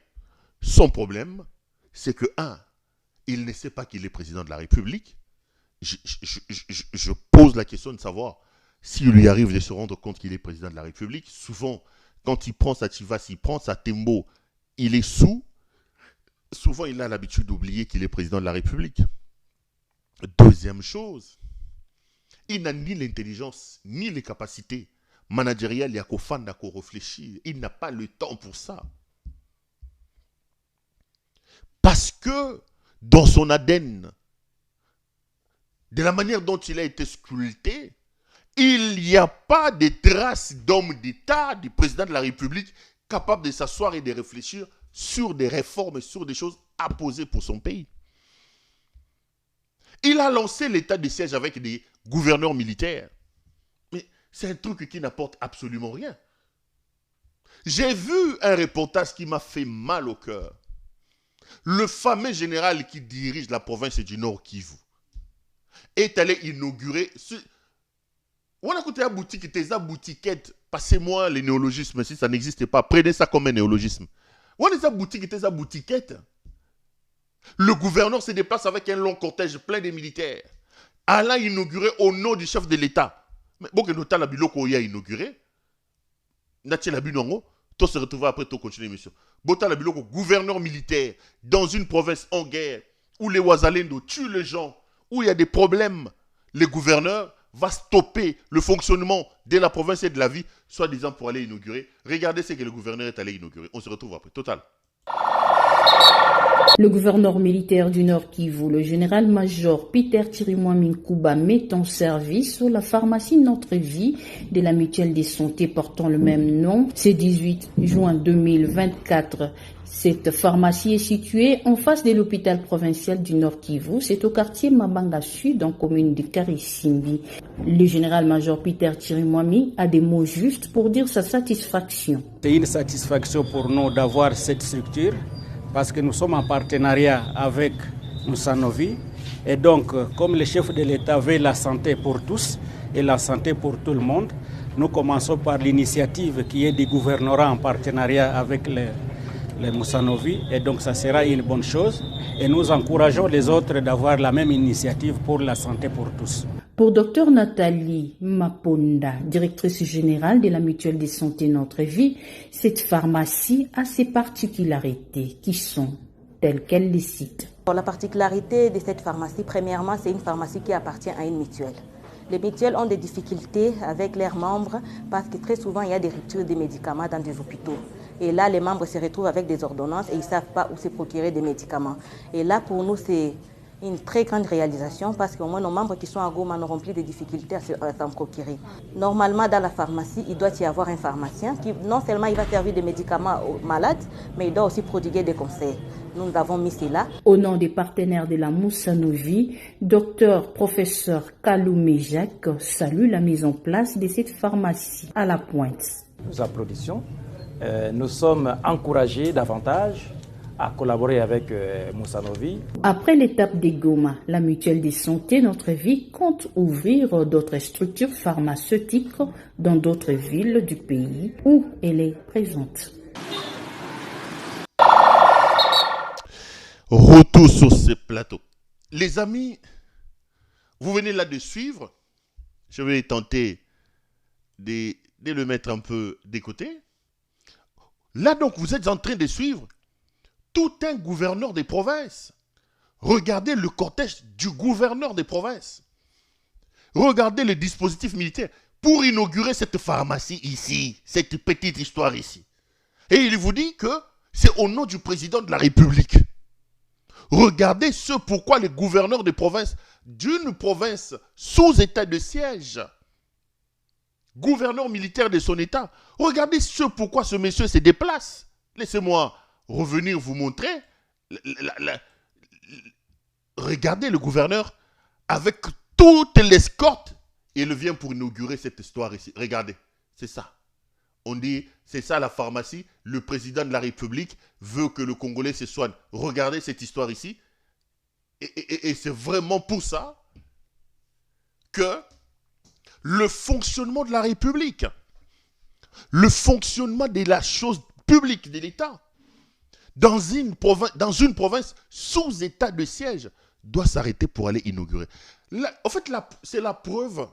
Son problème, c'est que, il ne sait pas qu'il est président de la République. Je pose la question de savoir s'il lui arrive de se rendre compte qu'il est président de la République. Souvent, quand il prend sa Chivas, il prend sa Tembo il est sous. Souvent, il a l'habitude d'oublier qu'il est président de la République. Deuxième chose, il n'a ni l'intelligence, ni les capacités managériales, il y a qu'au fan à réfléchir. Il n'a pas le temps pour ça. Parce que dans son ADN, de la manière dont il a été sculpté, il n'y a pas de traces d'homme d'État, du président de la République, capable de s'asseoir et de réfléchir sur des réformes, sur des choses à poser pour son pays. Il a lancé l'état de siège avec des gouverneurs militaires. Mais c'est un truc qui n'apporte absolument rien. J'ai vu un reportage qui m'a fait mal au cœur. Le fameux général qui dirige la province du Nord Kivu est allé inaugurer... On a écouté la boutique, la boutiquette. Passez-moi les néologismes si ça n'existe pas. Prenez ça comme un néologisme. On a la boutique, la boutiquette. Le gouverneur se déplace avec un long cortège plein de militaires. Allant inaugurer au nom du chef de l'État. Mais bon, que nous avons biloko a inauguré. Natia la binongo. Toi se retrouver après, toi continuer l'émission. Bota la biloko, gouverneur militaire dans une province en guerre où les Ouazalendo tuent les gens, où il y a des problèmes. Les gouverneurs va stopper le fonctionnement de la province et de la vie, soi-disant pour aller inaugurer. Regardez ce que le gouverneur est allé inaugurer. On se retrouve après. Total. Le gouverneur militaire du Nord Kivu, le général-major Peter Chirimwami Nkuba, met en service la pharmacie Notre Vie de la mutuelle de santé portant le même nom. C'est 18 juin 2024. Cette pharmacie est située en face de l'hôpital provincial du Nord Kivu. C'est au quartier Mabanga Sud, en commune de Karisimbi. Le général-major Peter Chirimwami a des mots justes pour dire sa satisfaction. C'est une satisfaction pour nous d'avoir cette structure parce que nous sommes en partenariat avec Moussanovi. Et donc, comme le chef de l'État veut la santé pour tous et la santé pour tout le monde, nous commençons par l'initiative qui est du gouvernorat en partenariat avec les Moussanovi. Et donc, ça sera une bonne chose. Et nous encourageons les autres d'avoir la même initiative pour la santé pour tous. Pour Dr Nathalie Maponda, directrice générale de la mutuelle de santé Notre Vie, cette pharmacie a ses particularités qui sont telles qu'elle les cite. La particularité de cette pharmacie, premièrement, c'est une pharmacie qui appartient à une mutuelle. Les mutuelles ont des difficultés avec leurs membres parce que très souvent, il y a des ruptures de médicaments dans des hôpitaux. Et là, les membres se retrouvent avec des ordonnances et ils ne savent pas où se procurer des médicaments. Et là, pour nous, c'est une très grande réalisation parce qu'au moins nos membres qui sont à Goma n'auront plus de difficultés à s'en procurer. Normalement, dans la pharmacie, il doit y avoir un pharmacien qui, non seulement il va servir des médicaments aux malades, mais il doit aussi prodiguer des conseils. Nous avons mis cela. Au nom des partenaires de la Moussanovi, Dr Professeur Kaloumé Jacques salue la mise en place de cette pharmacie à la pointe. Nous applaudissons. Nous sommes encouragés davantage à collaborer avec Moussanovi. Après l'étape de Goma, la mutuelle de santé Notre Vie compte ouvrir d'autres structures pharmaceutiques dans d'autres villes du pays où elle est présente. Retour sur ce plateau. Les amis, vous venez là de suivre. Je vais tenter de le mettre un peu de côté. Là donc, vous êtes en train de suivre tout un gouverneur des provinces. Regardez le cortège du gouverneur des provinces. Regardez le dispositif militaire pour inaugurer cette pharmacie ici, cette petite histoire ici. Et il vous dit que c'est au nom du président de la République. Regardez ce pourquoi les gouverneurs des provinces, d'une province sous état de siège, gouverneur militaire de son état, regardez ce pourquoi ce monsieur se déplace. Laissez-moi revenir vous montrer. Regardez le gouverneur avec toute l'escorte. Il vient pour inaugurer cette histoire ici. Regardez, c'est ça. On dit, c'est ça la pharmacie. Le président de la République veut que le Congolais se soigne. Regardez cette histoire ici. Et c'est vraiment pour ça que le fonctionnement de la République, le fonctionnement de la chose publique de l'État, dans une province sous état de siège, doit s'arrêter pour aller inaugurer. Là, en fait, c'est la preuve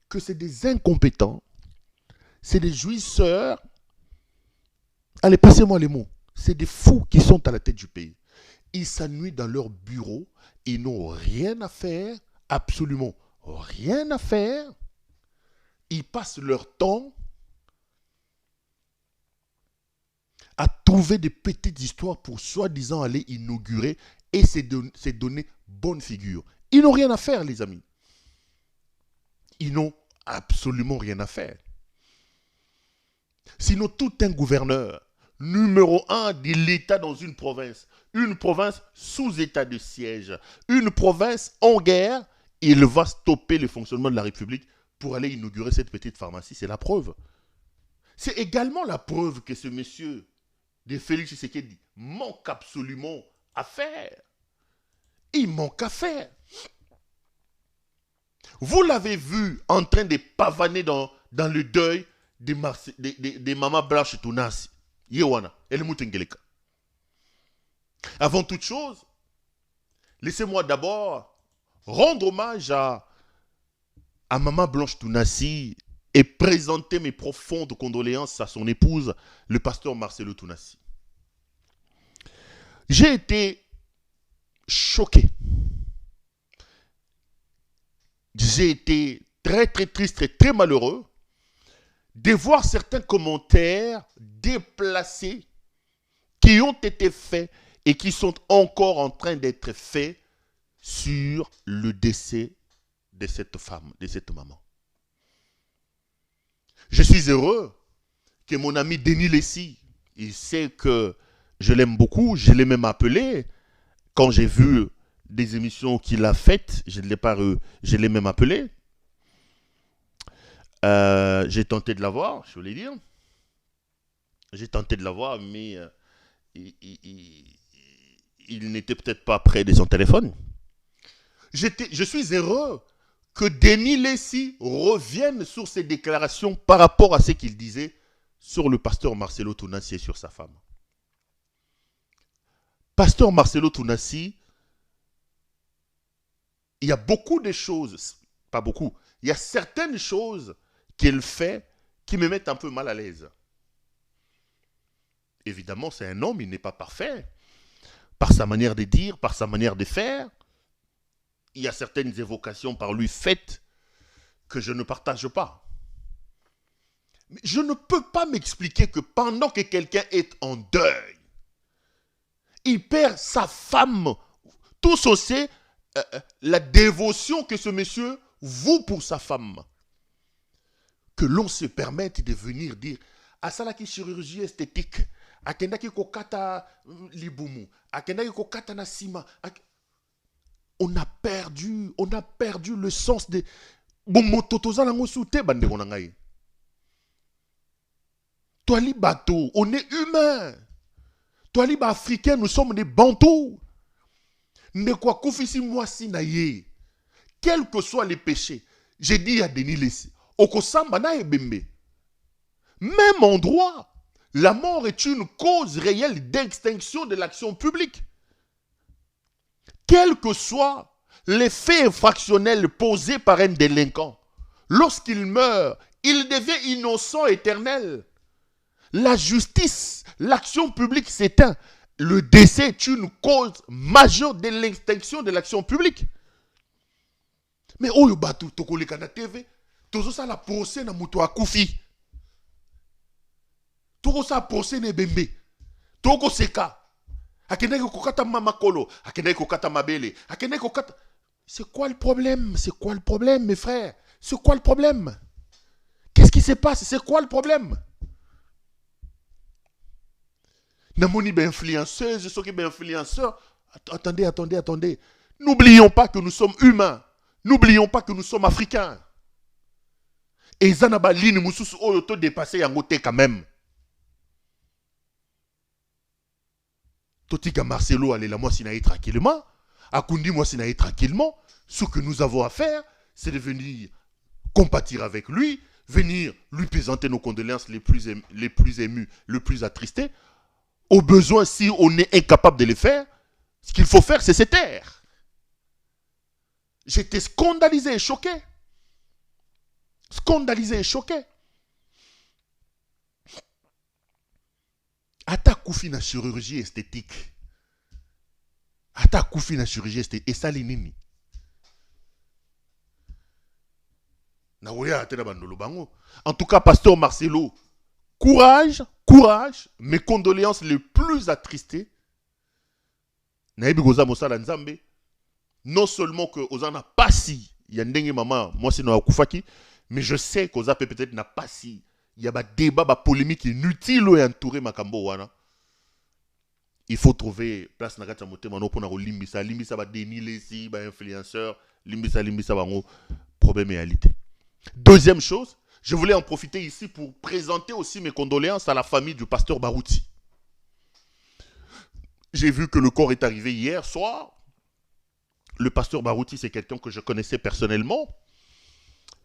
que c'est des incompétents, c'est des jouisseurs allez, passez-moi les mots. C'est des fous qui sont à la tête du pays. Ils s'ennuient dans leur bureau. Ils n'ont rien à faire. Absolument rien à faire. Ils passent leur temps à trouver des petites histoires pour soi-disant aller inaugurer et se donner bonne figure. Ils n'ont rien à faire, les amis. Ils n'ont absolument rien à faire. Sinon, tout un gouverneur, numéro 1 de l'État dans une province sous état de siège, une province en guerre, il va stopper le fonctionnement de la République pour aller inaugurer cette petite pharmacie. C'est la preuve. C'est également la preuve que ce monsieur de Félix Tshisekedi manque absolument à faire. Il manque à faire. Vous l'avez vu en train de pavaner dans le deuil des mamas Blanche Tunasi. Yewana, elle Moutengeleka. Avant toute chose, laissez-moi d'abord rendre hommage à Maman Blanche Tunasi et présenter mes profondes condoléances à son épouse, le pasteur Marcelo Tunasi. J'ai été choqué. J'ai été très très triste et très malheureux de voir certains commentaires déplacés qui ont été faits et qui sont encore en train d'être faits sur le décès de cette femme, de cette maman. Je suis heureux que mon ami Denis Lessi, il sait que je l'aime beaucoup, je l'ai même appelé quand j'ai vu des émissions qu'il a faites, je l'ai même appelé. J'ai tenté de l'avoir, je voulais dire. J'ai tenté de l'avoir, mais il n'était peut-être pas près de son téléphone. Je suis heureux que Denis Lessi revienne sur ses déclarations par rapport à ce qu'il disait sur le pasteur Marcelo Tunasi et sur sa femme. Pasteur Marcelo Tunasi, il y a beaucoup de choses, pas beaucoup, il y a certaines choses qu'il fait qui me mettent un peu mal à l'aise. Évidemment, c'est un homme, il n'est pas parfait. Par sa manière de dire, par sa manière de faire, il y a certaines évocations par lui faites que je ne partage pas. Mais je ne peux pas m'expliquer que pendant que quelqu'un est en deuil, il perd sa femme. Tous on sait la dévotion que ce monsieur voue pour sa femme. Que l'on se permette de venir dire asalaki chirurgie esthétique, akendaki kokata libumu, akendaki kokata na sima. On a perdu le sens de bomototoza lango soute bande konangai. Toi li bateau, on est humain. Toi li ba africain, nous sommes des bantous. Ne quoi koufisi moi si na ye. Quels que soient les péchés, j'ai dit à Denis Lessi, okosamba na ebembe. Même endroit, la mort est une cause réelle d'extinction de l'action publique. Quels que soient les faits infractionnels posés par un délinquant, lorsqu'il meurt, il devient innocent éternel. La justice, l'action publique s'éteint. Le décès est une cause majeure de l'extinction de l'action publique. Mais oyo batu tokoleka na TV, tozo sa la procès na muto akufi. Toko sa procès ne bembe. Toko seka. Akendeki kokata mamakolo, akendeki kokata mabele, akendeki kokata. C'est quoi le problème? C'est quoi le problème, mes frères? C'est quoi le problème? Qu'est-ce qui se passe? C'est quoi le problème? Namoni ben influenceuse, ceux qui ben influenceurs. Attendez. N'oublions pas que nous sommes humains. N'oublions pas que nous sommes africains. Et Zanaba Lini Moussous Oyoto dépassé Yangote quand même. Totika Marcelo allez la moi s'inaï tranquillement. Akundi moi s'inaï tranquillement. Ce que nous avons à faire, c'est de venir compatir avec lui, venir lui présenter nos condoléances les plus émues, les plus attristées. Au besoin, si on est incapable de le faire, ce qu'il faut faire, c'est se taire. J'étais scandalisé et choqué. Scandalisé et choqué. ata kufi na chirurgie esthétique. Ata kufi na chirurgie esthétique. Et ça, nini. En tout cas, pasteur Marcelo, courage, courage, mes condoléances les plus attristées. Non seulement que Ozana pas si, il y a une maman, moi c'est Noakufaki, mais je sais qu'Oza peut-être n'a pas si. Il y a des débats, des polémiques inutiles et entouré Makambo wana. Il faut trouver place na kati moté mano pour na limbisa ba déniler si ba influenceur limbisa ba ngo problème réalité. Deuxième chose, je voulais en profiter ici pour présenter aussi mes condoléances à la famille du pasteur Barouti. J'ai vu que le corps est arrivé hier soir. Le pasteur Barouti, c'est quelqu'un que je connaissais personnellement.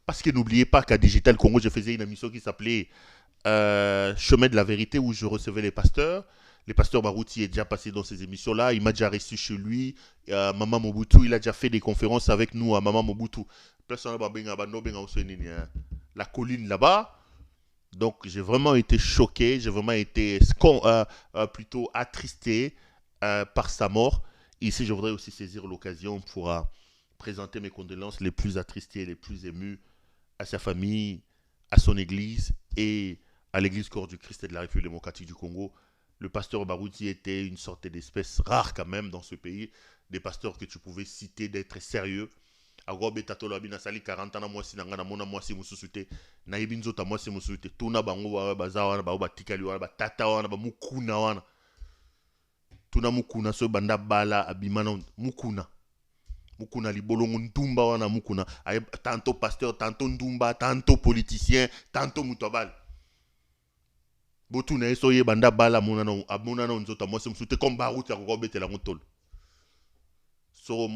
Parce que n'oubliez pas qu'à Digital Congo, je faisais une émission qui s'appelait Chemin de la vérité, où je recevais les pasteurs. Le pasteur Barouti est déjà passé dans ces émissions-là. Il m'a déjà reçu chez lui. Maman Mobutu, il a déjà fait des conférences avec nous à Maman Mobutu. La colline là-bas. Donc, j'ai vraiment été choqué. J'ai vraiment été plutôt attristé par sa mort. Ici, je voudrais aussi saisir l'occasion pour présenter mes condoléances les plus attristées, les plus émues à sa famille, à son église et à l'église Corps du Christ et de la République démocratique du Congo. Le pasteur Barouti était une sorte d'espèce rare quand même dans ce pays. Des pasteurs que tu pouvais citer d'être sérieux. Agobe tatolo abina sali 40 ans moi si nangana mona moi si mususute na ibinzota moi si mususute tuna bango bazawana ba batikali wana ba tata wana ba mukuna wana tuna mukuna so banda bala abimana mukuna libolongo ndumba wana mukuna tantôt pasteur tantôt ndumba tantôt politicien tantôt mutobal botu na eso ye banda bala mona na nzota moi si mususute comme Barouti akobetela ngotolo. Alors,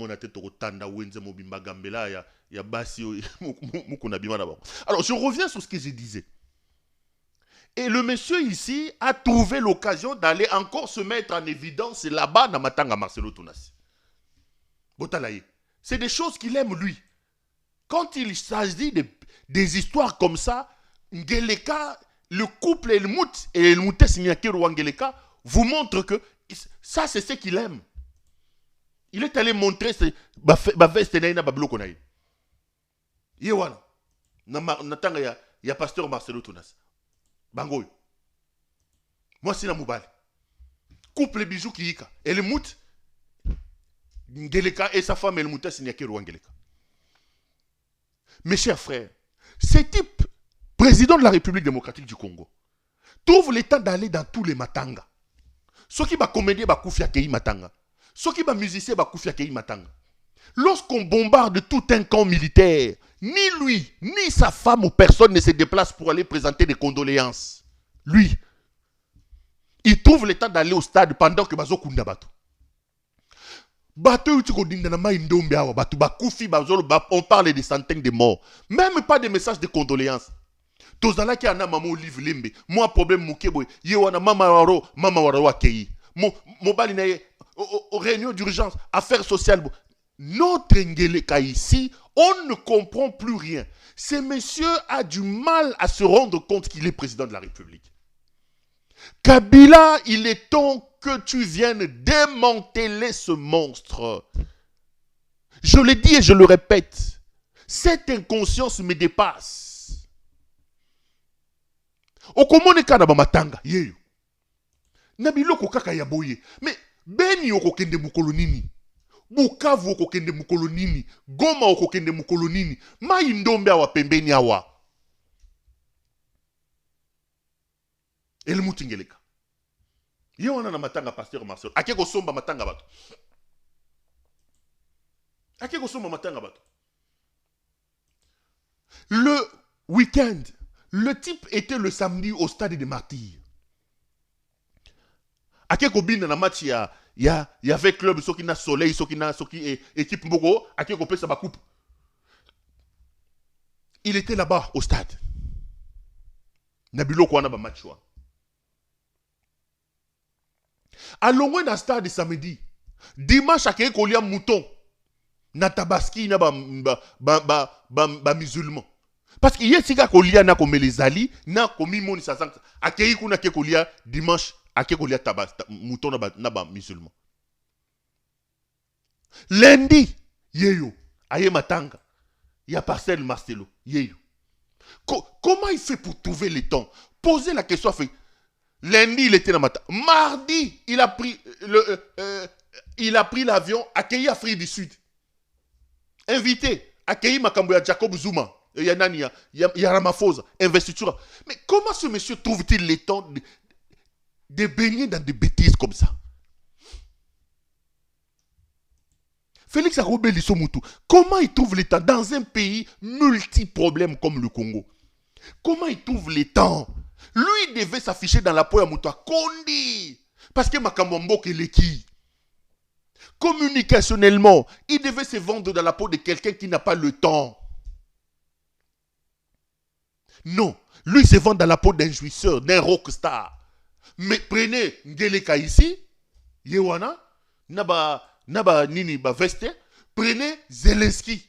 je reviens sur ce que je disais. Et le monsieur ici a trouvé l'occasion d'aller encore se mettre en évidence là-bas dans Matanga Marcelo Tounassi. C'est des choses qu'il aime lui. Quand il s'agit des histoires comme ça, Ngeleka, le couple Elmout et Elmouté Signakiru Ngeleka vous montre que ça c'est ce qu'il aime. Il est allé montrer ba veste na ba bloko na ye. Yewana. Natanga ya pasteur Marcelo Tounassi. Bangoy. Moi c'est na mubali. Couple bijou kiyika. Elmout Ngeleka et sa femme Elmouta Signakiru Ngeleka. Mes chers frères, ce type président de la République démocratique du Congo trouve le temps d'aller dans tous les matanga. Ceux qui ba comédie ba kufia kei matanga. Ceux qui sont musiciens, lorsqu'on bombarde tout un camp militaire, ni lui, ni sa femme ou personne ne se déplace pour aller présenter des condoléances. Lui, il trouve le temps d'aller au stade pendant que Bazo Kunda Bato. On parle de centaines de morts. Même pas de messages de condoléances. Tozala qui a na maman Olive Lembe. Moi, problème Moukebo. Yewana mama waro akei. Mo bali na ye. Aux réunions d'urgence, affaires sociales. Notre Ngeleka ici, on ne comprend plus rien. Ce monsieur a du mal à se rendre compte qu'il est président de la République. Kabila, il est temps que tu viennes démanteler ce monstre. Je le dis et je le répète, cette inconscience me dépasse. Okomone kana ba matanga, yeyo. Nabiloko kaka ya boye. Mais Beni okokende mukolo nini, Bukavu okokende mukolo nini, Goma okokende mukolo nini, Mai ndombe awa pembeni awa. Elmouti Ngeleka. Yewana na matanga pasteur Marcelo. Akeko somba matanga bato. Akeko somba matanga bato. Le week-end, le type était le samedi au stade des Martyrs. Akeko bin na match y avait club soki na Soleil soki équipe Mbogo akeko pesa ba coupe. Il était là-bas au stade. Nabilo kwa na ba match wa. Allons dans le stade samedi. Dimanche akeko lia mouton na tabaski na ba musulman. Parce que yesika ko lia na ko melezali na ko mimoni sa sank akei kuna ke ko lia dimanche ake kolia mouton na musulman. Lundi, yeyo, aye matanga, il y a Parcelle Marcelo, yeyo. Comment il fait pour trouver le temps? Posez la question. Lundi, il était dans matin. Mardi, il a pris l'avion, accueilli Afrique du Sud. Invité, accueilli Makamboya Jacob Zuma. Il y a Ramaphosa, investiture. Mais comment ce monsieur trouve-t-il le temps de baigner dans des bêtises comme ça? Félix Arobé Lissomoutou, comment il trouve le temps dans un pays multi-problèmes comme le Congo? Comment il trouve le temps? Lui devait s'afficher dans la peau à Moutoua Kondi. Parce que Makambo est qui? Communicationnellement, il devait se vendre dans la peau de quelqu'un qui n'a pas le temps. Non, lui se vend dans la peau d'un jouisseur, d'un rockstar. Mais prenez Ngeleka ici, Yewana, Naba Nini Veste, prenez Zelensky.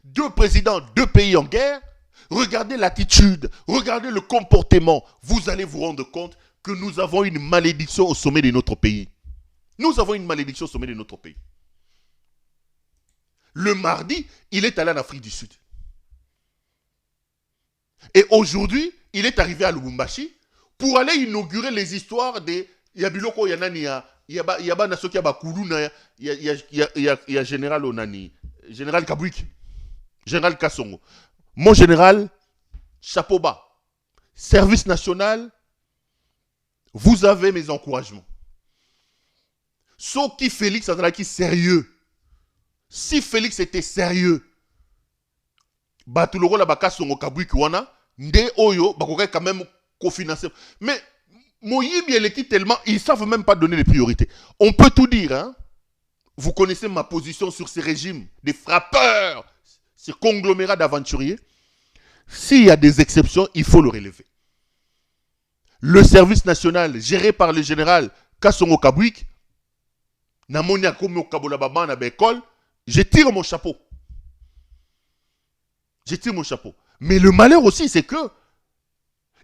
2 présidents, 2 pays en guerre. Regardez l'attitude, regardez le comportement. Vous allez vous rendre compte que nous avons une malédiction au sommet de notre pays. Nous avons une malédiction au sommet de notre pays. Le mardi, il est allé en Afrique du Sud. Et aujourd'hui, il est arrivé à Lubumbashi pour aller inaugurer les histoires de Yabiloko Yanania, Yaba Nasoki Abakuluna, ya Général Onani, Général Kabwik, Général Kassongo. Mon général, chapeau bas. Service national, vous avez mes encouragements. Sauf qui Félix Azalaki sérieux. Si Félix était sérieux, Batuloro la Bakasongo Kabwik wana, Nde Oyo, Bakoka quand même cofinancer. Mais Moïbi et l'équipe tellement, ils ne savent même pas donner les priorités. On peut tout dire, hein. Vous connaissez ma position sur ces régimes, des frappeurs, ces conglomérats d'aventuriers. S'il y a des exceptions, il faut le relever. Le service national géré par le général Kassongo Kabwik, Namonia Komo Kabolababa na Bekol, je tire mon chapeau. Je tire mon chapeau. Mais le malheur aussi, c'est que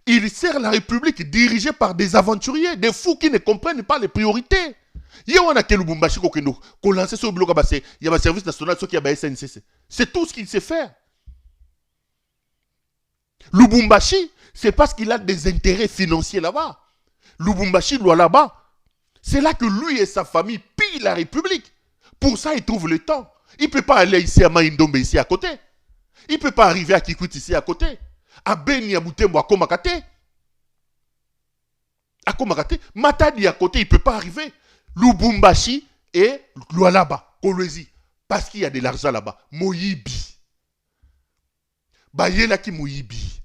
il sert la République dirigée par des aventuriers, des fous qui ne comprennent pas les priorités. Il y a un Lubumbashi qu'on lance sur le bloc, il y a un service national qui a SNCC. C'est tout ce qu'il sait faire. Lubumbashi, c'est parce qu'il a des intérêts financiers là-bas. Lubumbashi, là-bas, c'est là que lui et sa famille pillent la République. Pour ça, il trouve le temps. Il ne peut pas aller ici à Maïndombe, ici à côté. Il ne peut pas arriver à Kikout, ici à côté. À Beni, à Boutembo, à Komakate. À Komakate. Matadi à côté, il ne peut pas arriver. Lubumbashi et Lualaba, Kolwezi. Parce qu'il y a de l'argent là-bas. Moyibi. Bayela ki Moyibi.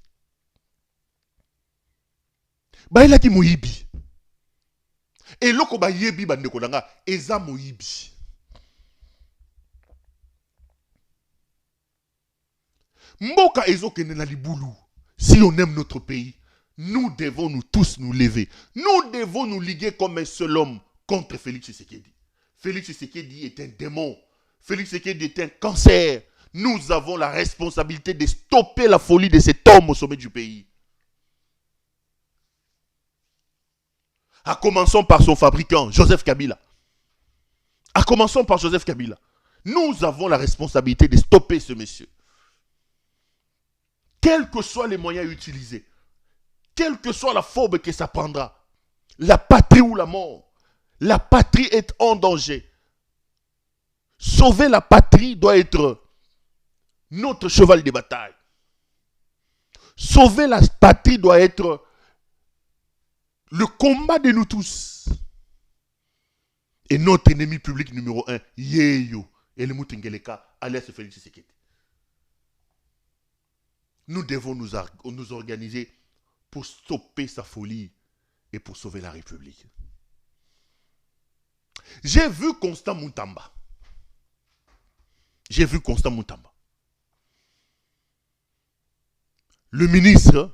Bayela ki Moyibi. Et loko bayebi bandekolanga, eza Moyibi. Mboka ezokende na libulu. Si on aime notre pays, nous devons nous tous nous lever. Nous devons nous liguer comme un seul homme contre Félix Tshisekedi. Félix Tshisekedi est un démon. Félix Tshisekedi est un cancer. Nous avons la responsabilité de stopper la folie de cet homme au sommet du pays. À commençons par son fabricant, Joseph Kabila. À commençons par Joseph Kabila. Nous avons la responsabilité de stopper ce monsieur. Quels que soient les moyens utilisés, quelle que soit la forme que ça prendra, la patrie ou la mort, la patrie est en danger. Sauver la patrie doit être notre cheval de bataille. Sauver la patrie doit être le combat de nous tous. Et notre ennemi public numéro 1, Yeyo, et le Moutingeleka, alias Félix Tshisekedi. Nous devons nous organiser pour stopper sa folie et pour sauver la République. J'ai vu Constant Moutamba. J'ai vu Constant Moutamba. Le ministre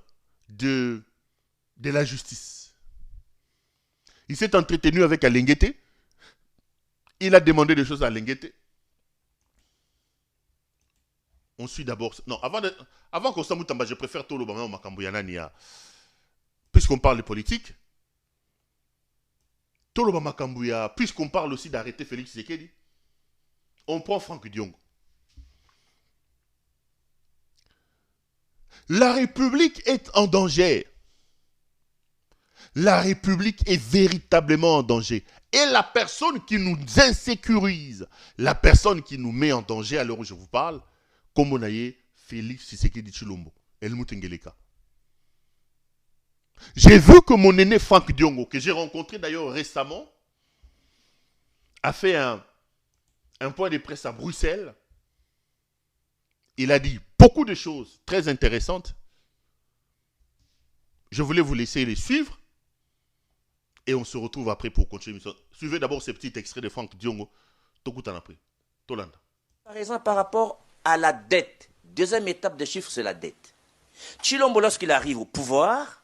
de la Justice. Il s'est entretenu avec Alenguete. Il a demandé des choses à Alenguete. On suit d'abord... Non, avant Constant Moutamba, je préfère Tolo Bama Makambo Yanania. Puisqu'on parle de politique, Toloba Makambouya, puisqu'on parle aussi d'arrêter Félix Tshisekedi, on prend Franck Diongo. La République est en danger. La République est véritablement en danger. Et la personne qui nous insécurise, la personne qui nous met en danger à l'heure où je vous parle, comme on a eu Félix Tshisekedi Tshilombo, Helmut Ngeleka. J'ai vu que mon aîné Franck Diongo, que j'ai rencontré d'ailleurs récemment, a fait un point de presse à Bruxelles. Il a dit beaucoup de choses très intéressantes. Je voulais vous laisser les suivre. Et on se retrouve après pour continuer l'émission. Suivez d'abord ce petit extrait de Franck Diongo. Tokutan après. Tolanda. Par exemple, par rapport à la dette. Deuxième étape de chiffre, c'est la dette. Tshilombo, lorsqu'il arrive au pouvoir,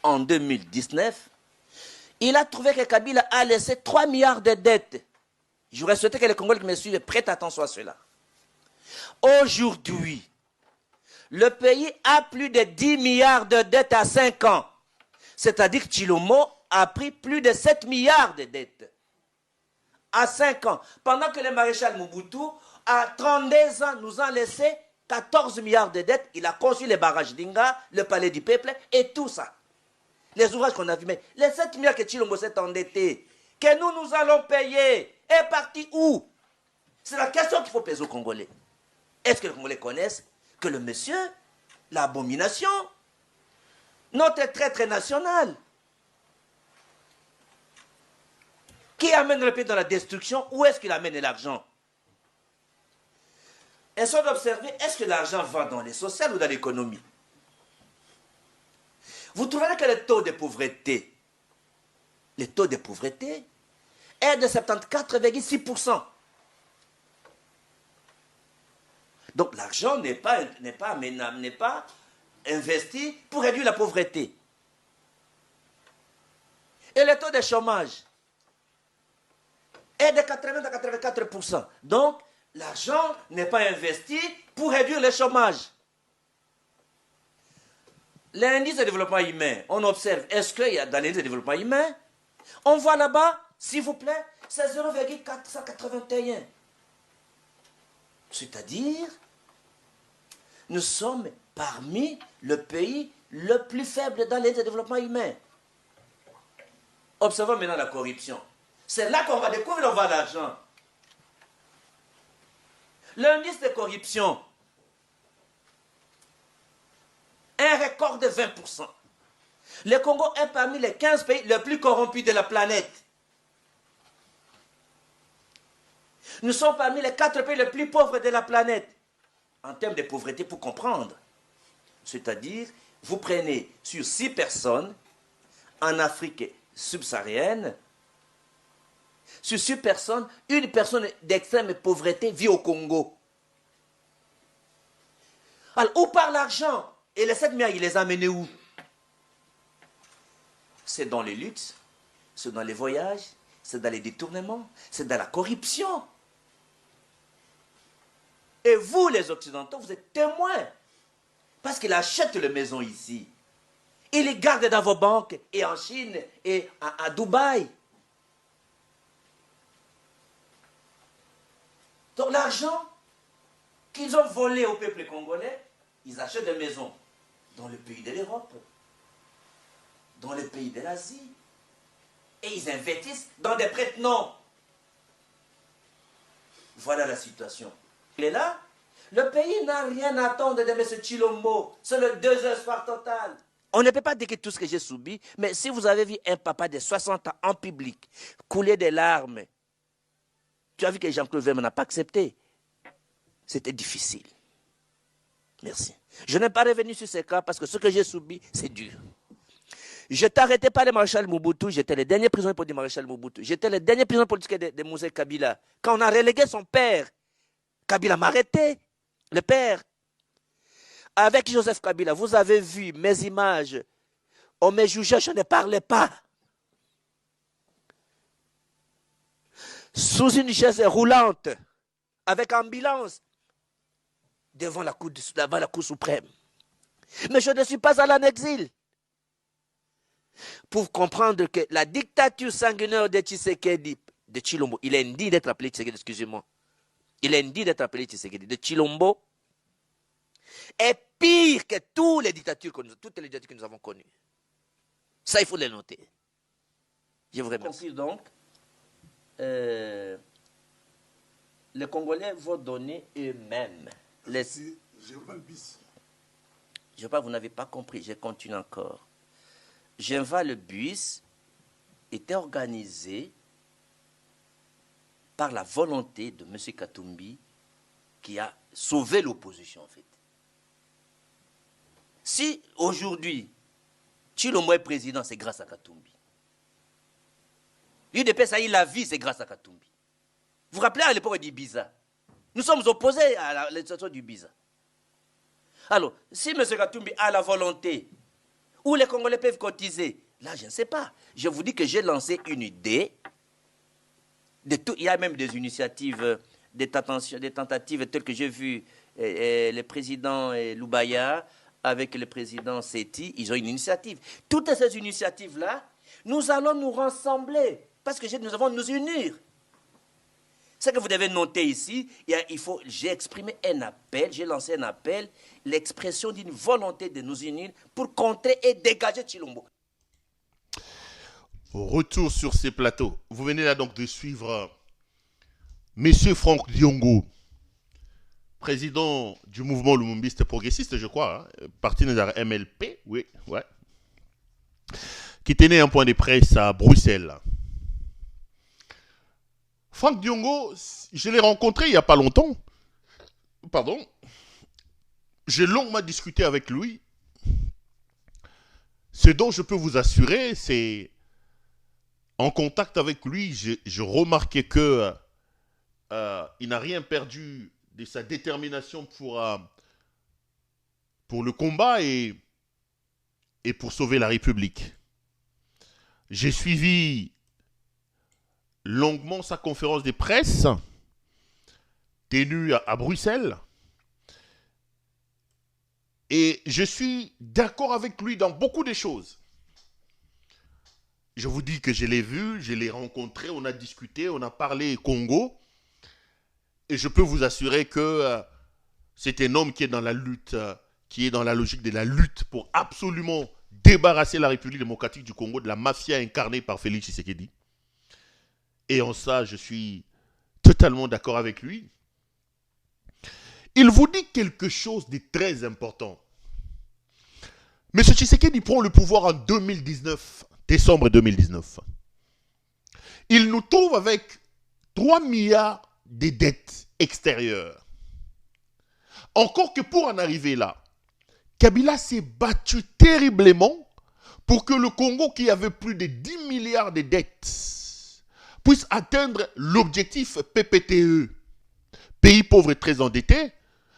en 2019, il a trouvé que Kabila a laissé 3 milliards de dettes. J'aurais souhaité que les Congolais qui me suivent prêtent attention à cela. Aujourd'hui, le pays a plus de 10 milliards de dettes à 5 ans. C'est-à-dire que Tshilombo a pris plus de 7 milliards de dettes à 5 ans. Pendant que le maréchal Mobutu, à 32 ans, nous a laissé 14 milliards de dettes. Il a construit les barrages d'Inga, le palais du peuple et tout ça. Les ouvrages qu'on a vus. Mais les 7 milliards que Tshilombo s'est endetté, que nous allons payer, est parti où? C'est la question qu'il faut poser aux Congolais. Est-ce que les Congolais connaissent que le monsieur, l'abomination, notre traître national, qui amène le pays dans la destruction, où est-ce qu'il amène l'argent? Essayons d'observer, est-ce que l'argent va dans les sociales ou dans l'économie? Vous trouverez que le taux de pauvreté est de 74,6%. Donc l'argent n'est pas investi pour réduire la pauvreté. Et le taux de chômage est de 80 à 84%. Donc l'argent n'est pas investi pour réduire le chômage. L'indice de développement humain, on observe, est-ce qu'il y a dans l'indice de développement humain, on voit là-bas, s'il vous plaît, c'est 0,481. C'est-à-dire, nous sommes parmi le pays le plus faible dans l'indice de développement humain. Observons maintenant la corruption. C'est là qu'on va découvrir, on va l'argent. L'indice de corruption, un record de 20%. Le Congo est parmi les 15 pays les plus corrompus de la planète. Nous sommes parmi les 4 pays les plus pauvres de la planète. En termes de pauvreté, pour comprendre. C'est-à-dire, vous prenez sur 6 personnes en Afrique subsaharienne, sur 6 personnes, une personne d'extrême pauvreté vit au Congo. Alors, où part l'argent? Et les 7 milliards, il les a amenés où? C'est dans les luttes, c'est dans les voyages, c'est dans les détournements, c'est dans la corruption. Et vous, les Occidentaux, vous êtes témoins. Parce qu'il achète les maisons ici. Il les garde dans vos banques, et en Chine, et à Dubaï. Donc l'argent qu'ils ont volé au peuple congolais, ils achètent des maisons dans le pays de l'Europe, dans le pays de l'Asie. Et ils investissent dans des prête-noms. Voilà la situation. Il est là. Le pays n'a rien à attendre de M. Tshilombo. C'est le désespoir total. On ne peut pas dire que tout ce que j'ai subi, mais si vous avez vu un papa de 60 ans en public couler des larmes, tu as vu que Jean-Claude Verme n'a pas accepté. C'était difficile. Merci. Je n'ai pas revenu sur ces cas parce que ce que j'ai subi, c'est dur. Je n'étais arrêté par le maréchal Mobutu, j'étais le dernier prisonnier politique du maréchal Mobutu. J'étais le dernier prisonnier politique de Moussé Kabila. Quand on a relégué son père, Kabila m'a arrêté. Le père. Avec Joseph Kabila, vous avez vu mes images. On me jugeait, je ne parlais pas. Sous une chaise roulante, avec ambulance, devant la Cour suprême. Mais je ne suis pas allé en exil. pour comprendre que la dictature sanguinaire de Tshisekedi, de Tshilombo, il est indigne d'être appelé Tshisekedi, excusez-moi. Il est indigne d'être appelé Tshisekedi, de Tshilombo, est pire que toutes les dictatures que nous avons connues. Ça, il faut le noter. Je vous remercie. Donc, les Congolais vont donner eux-mêmes. Je vois, vous n'avez pas compris, je continue encore. Genva le bus était organisé par la volonté de M. Katumbi qui a sauvé l'opposition, en fait. Si aujourd'hui, Tshilombo est président, c'est grâce à Katumbi. L'UDPS a eu la vie, c'est grâce à Katumbi. Vous vous rappelez à l'époque du Biza? Nous sommes opposés à la situation du Biza. Alors, si M. Katumbi a la volonté, où les Congolais peuvent cotiser, là, je ne sais pas. Je vous dis que j'ai lancé une idée. Il y a même des initiatives, des tentatives telles que j'ai vu le président Loubaya avec le président Seti, ils ont une initiative. Toutes ces initiatives-là, nous allons nous rassembler parce que nous avons nous unir. Ce que vous devez noter ici, j'ai exprimé un appel, j'ai lancé un appel, l'expression d'une volonté de nous unir pour contrer et dégager Tshilombo. Retour sur ces plateaux. Vous venez là donc de suivre Monsieur Franck Diongo, président du mouvement lumumbiste progressiste, je crois, hein, partenaire MLP, oui, ouais, qui tenait un point de presse à Bruxelles. Franck Diongo, je l'ai rencontré il n'y a pas longtemps. Pardon. J'ai longuement discuté avec lui. Ce dont je peux vous assurer, c'est en contact avec lui, je remarquais que il n'a rien perdu de sa détermination pour le combat et pour sauver la République. J'ai suivi longuement sa conférence de presse tenue à Bruxelles et je suis d'accord avec lui dans beaucoup de choses. Je vous dis que je l'ai vu, je l'ai rencontré, on a discuté, on a parlé Congo et je peux vous assurer que c'est un homme qui est dans la lutte, qui est dans la logique de la lutte pour absolument débarrasser la République démocratique du Congo de la mafia incarnée par Félix Tshisekedi. Et en ça, je suis totalement d'accord avec lui. Il vous dit quelque chose de très important. M. Tshisekedi prend le pouvoir en 2019, décembre 2019. Il nous trouve avec 3 milliards de dettes extérieures. Encore que pour en arriver là, Kabila s'est battu terriblement pour que le Congo, qui avait plus de 10 milliards de dettes, puisse atteindre l'objectif PPTE, pays pauvres et très endettés,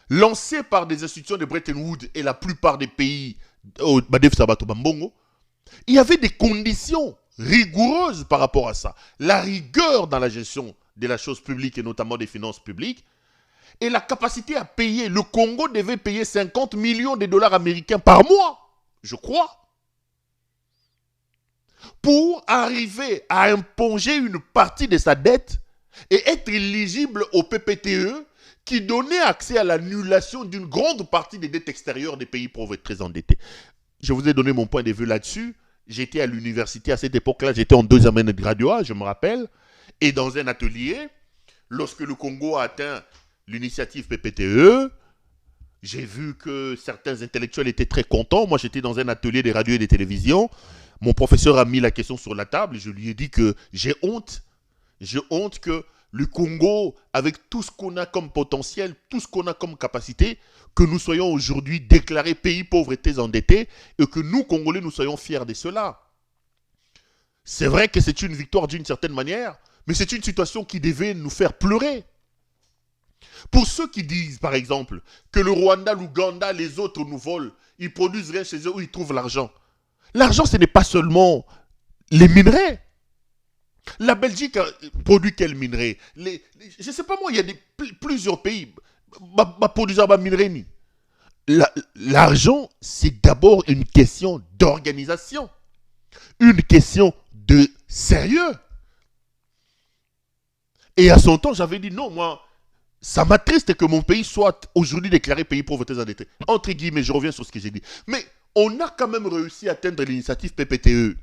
lancé par des institutions de Bretton Woods et la plupart des pays au Badef Sabato Bambongo. Il y avait des conditions rigoureuses par rapport à ça. La rigueur dans la gestion de la chose publique et notamment des finances publiques et la capacité à payer. Le Congo devait payer 50 millions de dollars américains par mois, je crois, pour arriver à imponger une partie de sa dette et être éligible au PPTE qui donnait accès à l'annulation d'une grande partie des dettes extérieures des pays pauvres et très endettés. Je vous ai donné mon point de vue là-dessus. J'étais à l'université à cette époque-là, j'étais en 2e année de graduat, je me rappelle, et dans un atelier, lorsque le Congo a atteint l'initiative PPTE, j'ai vu que certains intellectuels étaient très contents. Moi, j'étais dans un atelier de radio et de télévision. Mon professeur a mis la question sur la table et je lui ai dit que j'ai honte que le Congo, avec tout ce qu'on a comme potentiel, tout ce qu'on a comme capacité, que nous soyons aujourd'hui déclarés pays pauvreté endettés et que nous, Congolais, nous soyons fiers de cela. C'est vrai que c'est une victoire d'une certaine manière, mais c'est une situation qui devait nous faire pleurer. Pour ceux qui disent, par exemple, que le Rwanda, l'Ouganda, les autres nous volent, ils produisent rien chez eux où ils trouvent l'argent. L'argent, ce n'est pas seulement les minerais. La Belgique produit quel minerai? Je ne sais pas moi, il y a plusieurs pays qui produisent des minerais. L'argent, c'est d'abord une question d'organisation. Une question de sérieux. Et à son temps, j'avais dit non, moi, ça m'attriste que mon pays soit aujourd'hui déclaré pays pauvreté endetté. Entre guillemets, je reviens sur ce que j'ai dit. Mais on a quand même réussi à atteindre l'initiative PPTE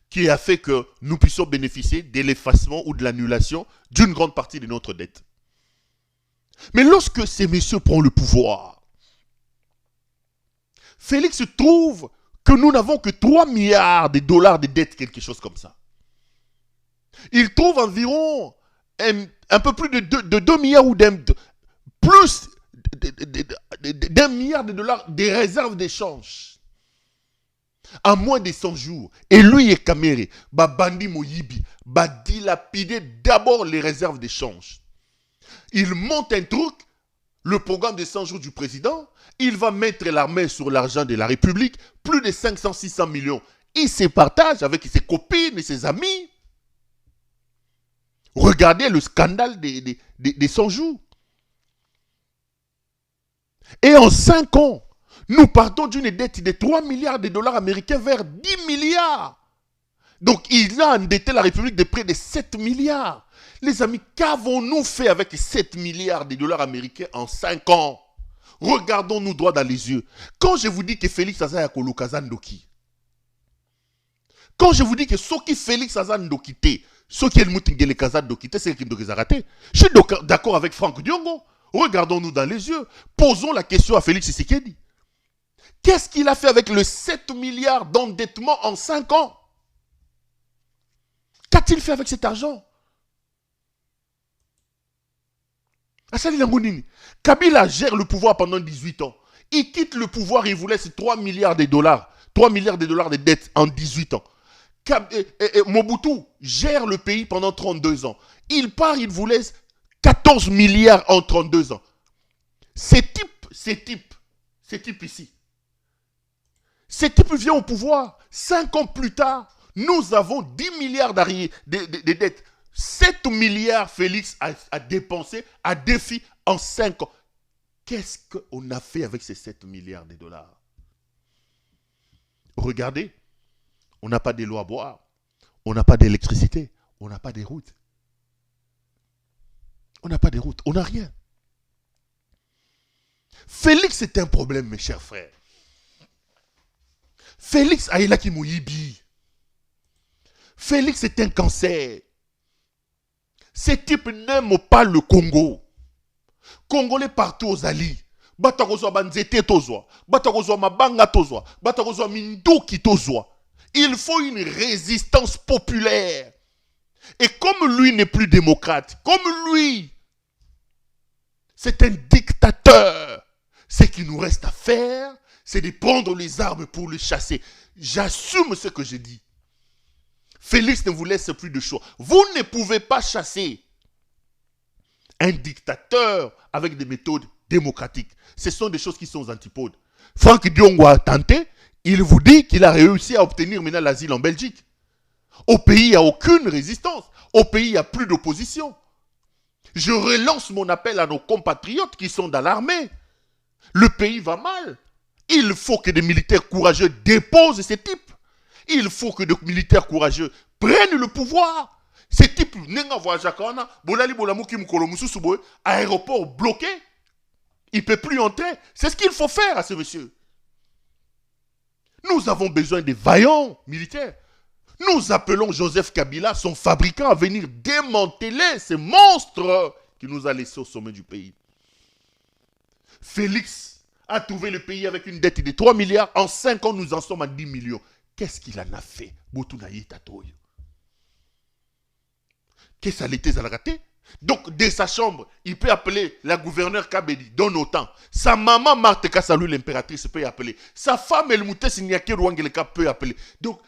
qui a fait que nous puissions bénéficier de l'effacement ou de l'annulation d'une grande partie de notre dette. Mais lorsque ces messieurs prennent le pouvoir, Félix trouve que nous n'avons que 3 milliards de dollars de dette, quelque chose comme ça. Il trouve environ un peu plus de 2 milliards ou plus d'un milliard de dollars des réserves d'échange. En moins de 100 jours. Et lui et Kamere, Bandi Moyibi, dilapider d'abord les réserves d'échange. Il monte un truc, le programme de 100 jours du président, il va mettre l'armée sur l'argent de la République, plus de 500-600 millions. Il se partage avec ses copines et ses amis. Regardez le scandale des 100 jours. Et en 5 ans, nous partons d'une dette de 3 milliards de dollars américains vers 10 milliards. Donc il a endetté la République de près de 7 milliards. Les amis, qu'avons-nous fait avec 7 milliards de dollars américains en 5 ans? Regardons-nous droit dans les yeux. Quand je vous dis que Félix Azan Yakolo Kazandoki, quand je vous dis que ce qui Félix Azan Dokité, ce qui est le Moutingele Kazan Dokité, c'est qui doit rater. Je suis d'accord avec Franck Diongo. Regardons-nous dans les yeux. Posons la question à Félix Tshisekedi. Qu'est-ce qu'il a fait avec le 7 milliards d'endettement en 5 ans? Qu'a-t-il fait avec cet argent? Assali Langounini. Kabila gère le pouvoir pendant 18 ans. Il quitte le pouvoir et il vous laisse 3 milliards de dollars. 3 milliards de dollars de dettes en 18 ans. Mobutu gère le pays pendant 32 ans. Il part, il vous laisse 14 milliards en 32 ans. Ces types ici, ces types viennent au pouvoir. 5 ans plus tard, nous avons 10 milliards de dettes. 7 milliards, Félix a dépensé à défi en 5 ans. Qu'est-ce qu'on a fait avec ces 7 milliards de dollars? Regardez, on n'a pas de l'eau à boire, on n'a pas d'électricité, on n'a pas de routes. On n'a pas de routes, on n'a rien. Félix, c'est un problème, mes chers frères. Félix a Elaki Moyibi. Félix est un cancer. Ces types n'aiment pas le Congo. Congolais partout aux alliés. Batakozwa banzete tozwa. Batakozwa mabanga tozwa. Batakozwa minduki tozwa. Il faut une résistance populaire. Et comme lui n'est plus démocrate, comme lui, c'est un dictateur, ce qu'il nous reste à faire, c'est de prendre les armes pour le chasser. J'assume ce que je dis. Félix ne vous laisse plus de choix. Vous ne pouvez pas chasser un dictateur avec des méthodes démocratiques. Ce sont des choses qui sont aux antipodes. Franck Diongo a tenté, il vous dit qu'il a réussi à obtenir maintenant l'asile en Belgique. Au pays, il n'y a aucune résistance. Au pays, il n'y a plus d'opposition. Je relance mon appel à nos compatriotes qui sont dans l'armée. Le pays va mal. Il faut que des militaires courageux déposent ces types. Il faut que des militaires courageux prennent le pouvoir. Ces types, aéroport bloqué. Il ne peut plus entrer. C'est ce qu'il faut faire à ce monsieur. Nous avons besoin de vaillants militaires. Nous appelons Joseph Kabila, son fabricant, à venir démanteler ces monstres qui nous a laissés au sommet du pays. Félix a trouvé le pays avec une dette de 3 milliards. En 5 ans, nous en sommes à 10 millions. Qu'est-ce qu'il en a fait? Qu'est-ce que ça l'était à la rater? Donc, dès sa chambre, il peut appeler la gouverneure Kabedi, donne autant. Sa maman, Marthe Kassalou, l'impératrice, peut appeler. Sa femme, Elmouté Signaki Rwangeleka, peut appeler. Donc,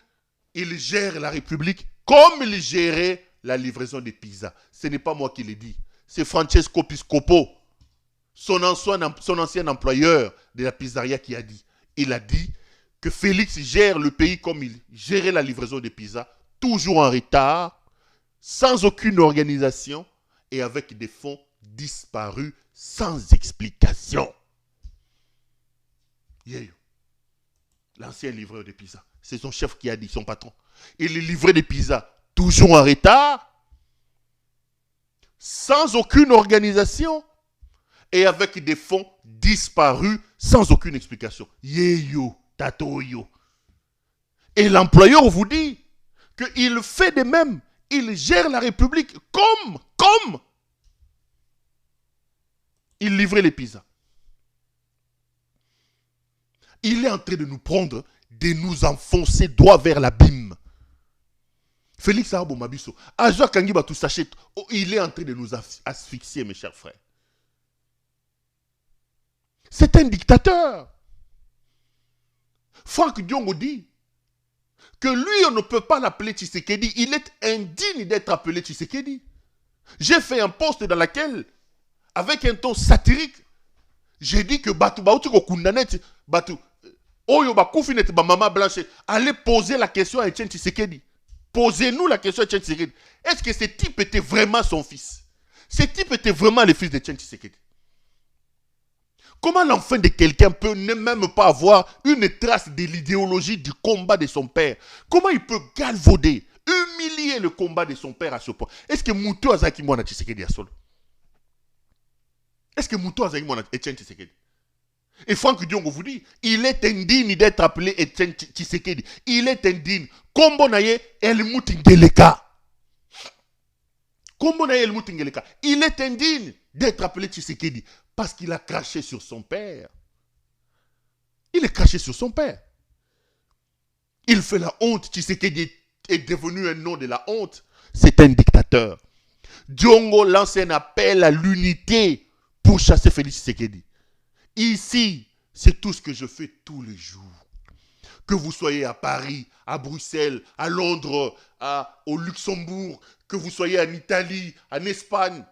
il gère la République comme il gérait la livraison des pizzas. Ce n'est pas moi qui l'ai dit. C'est Francesco Piscopo, son ancien employeur de la pizzeria, qui a dit. Il a dit que Félix gère le pays comme il gérait la livraison des pizzas, toujours en retard, sans aucune organisation et avec des fonds disparus sans explication. L'ancien livreur de pizza. C'est son chef qui a dit, son patron. Il livrait des pizzas toujours en retard, sans aucune organisation et avec des fonds disparus sans aucune explication. Yeyo, tatoyo. Et l'employeur vous dit qu'il fait de même. Il gère la République comme il livrait les pizzas. Il est en train de nous prendre, de nous enfoncer droit vers l'abîme. Félix Arabo Mabiso, Aja Kangiba tout s'achète, il est en train de nous asphyxier, mes chers frères. C'est un dictateur. Franck Diongo dit que lui, on ne peut pas l'appeler Tshisekedi. Il est indigne d'être appelé Tshisekedi. J'ai fait un post dans lequel, avec un ton satirique, j'ai dit que Batu Baoutuko Kundanet, Batu, Oyo Bakoufinet, Mama Blanche, allez poser la question à Etienne Tshisekedi. Posez-nous la question à Etienne Tshisekedi. Est-ce que ce type était vraiment son fils? Ce type était vraiment le fils d'Etienne Tshisekedi? Comment l'enfant de quelqu'un peut ne même pas avoir une trace de l'idéologie du combat de son père? Comment il peut galvauder, humilier le combat de son père à ce point? Est-ce que Moutou Azaki Mwana Tshisekedi a solo? Est-ce que Moutou Azaki Mwana Etienne Tshisekedi? Et Franck Diongo vous dit, il est indigne d'être appelé Etienne Tshisekedi. Il est indigne. Kombo naye Helmut Ngeleka. Kombo naye Helmut Ngeleka. Il est indigne d'être appelé Tshisekedi parce qu'il a craché sur son père. Il est craché sur son père. Il fait la honte. Tshisekedi est devenu un nom de la honte. C'est un dictateur. Diongo lance un appel à l'unité pour chasser Félix Tshisekedi. Ici, c'est tout ce que je fais tous les jours. Que vous soyez à Paris, à Bruxelles, à Londres, au Luxembourg, que vous soyez en Italie, en Espagne,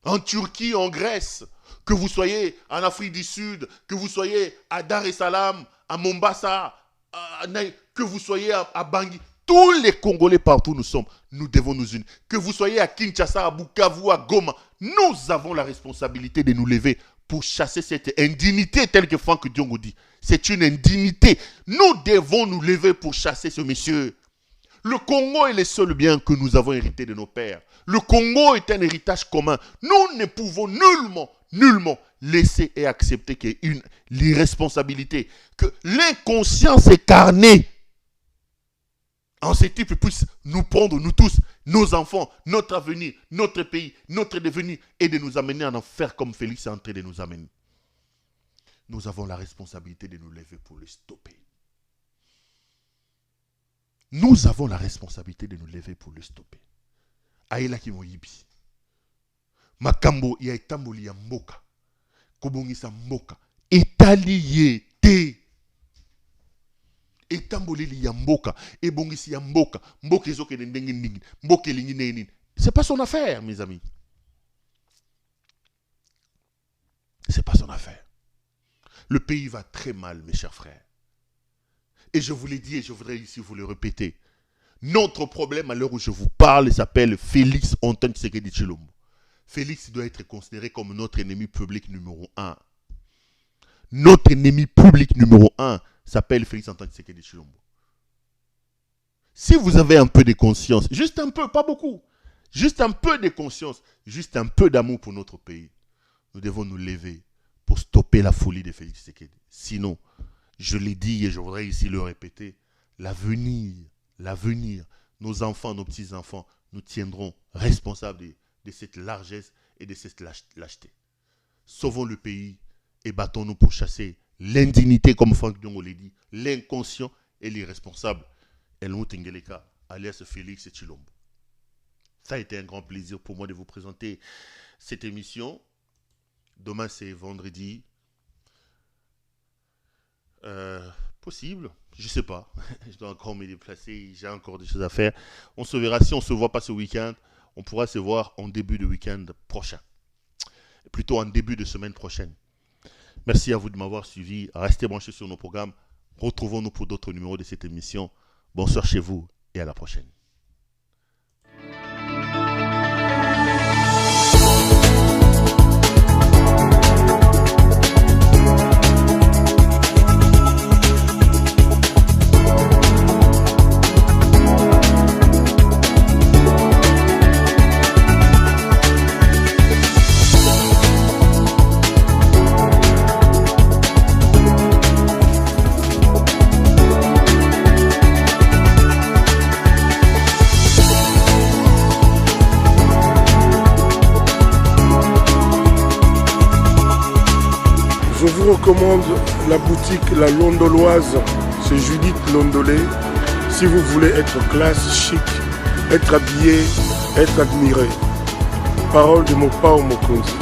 en Turquie, en Grèce, que vous soyez en Afrique du Sud, que vous soyez à Dar es Salaam, à Mombasa, que vous soyez à Bangui, tous les Congolais partout nous sommes, nous devons nous unir. Que vous soyez à Kinshasa, à Bukavu, à Goma, nous avons la responsabilité de nous lever pour chasser cette indignité telle que Franck Diongo dit. C'est une indignité. Nous devons nous lever pour chasser ce monsieur. Le Congo est le seul bien que nous avons hérité de nos pères. Le Congo est un héritage commun. Nous ne pouvons nullement laisser et accepter qu'il y ait l'irresponsabilité, que l'inconscience écarnée en ce type puisse nous prendre, nous tous, nos enfants, notre avenir, notre pays, notre devenir, et de nous amener en enfer comme Félix est en train de nous amener. Nous avons la responsabilité de nous lever pour le stopper. Nous avons la responsabilité de nous lever pour le stopper. Aïla ki moyibi. Makambo ya etamboli ya mboka. Kobongisa mboka. Etaliye te. Etamboleli ya mboka. Ebongisi ya mboka. Mboka ezoke ndenge ndingi. Mboka elingi neni. C'est pas son affaire, mes amis. C'est pas son affaire. Le pays va très mal, mes chers frères. Et je vous l'ai dit et je voudrais ici vous le répéter. Notre problème à l'heure où je vous parle s'appelle Félix Antoine Tshisekedi Tshilombo. Félix doit être considéré comme notre ennemi public numéro 1. Notre ennemi public numéro 1 s'appelle Félix Antoine Tshisekedi Tshilombo. Si vous avez un peu de conscience, juste un peu, pas beaucoup, juste un peu de conscience, juste un peu d'amour pour notre pays, nous devons nous lever pour stopper la folie de Félix Tshisekedi. Sinon, je l'ai dit et je voudrais ici le répéter, l'avenir, nos enfants, nos petits-enfants, nous tiendront responsables de cette largesse et de cette lâcheté. Sauvons le pays et battons-nous pour chasser l'indignité, comme Franck Diongo l'a dit, l'inconscient et l'irresponsable. Helmut Ngeleka, alias Félix Tshilombo. Ça a été un grand plaisir pour moi de vous présenter cette émission. Demain, c'est vendredi. Possible, je sais pas. Je dois encore me déplacer, j'ai encore des choses à faire. On se verra. Si on ne se voit pas ce week-end, on pourra se voir en début de week-end prochain. Plutôt en début de semaine prochaine. Merci à vous de m'avoir suivi. Restez branchés sur nos programmes. Retrouvons-nous pour d'autres numéros de cette émission. Bonsoir chez vous et à la prochaine. la boutique La Londoloise, c'est Judith Londolé. Si vous voulez être classe, chic, être habillé, être admiré. Parole de Mopao Mokonzi.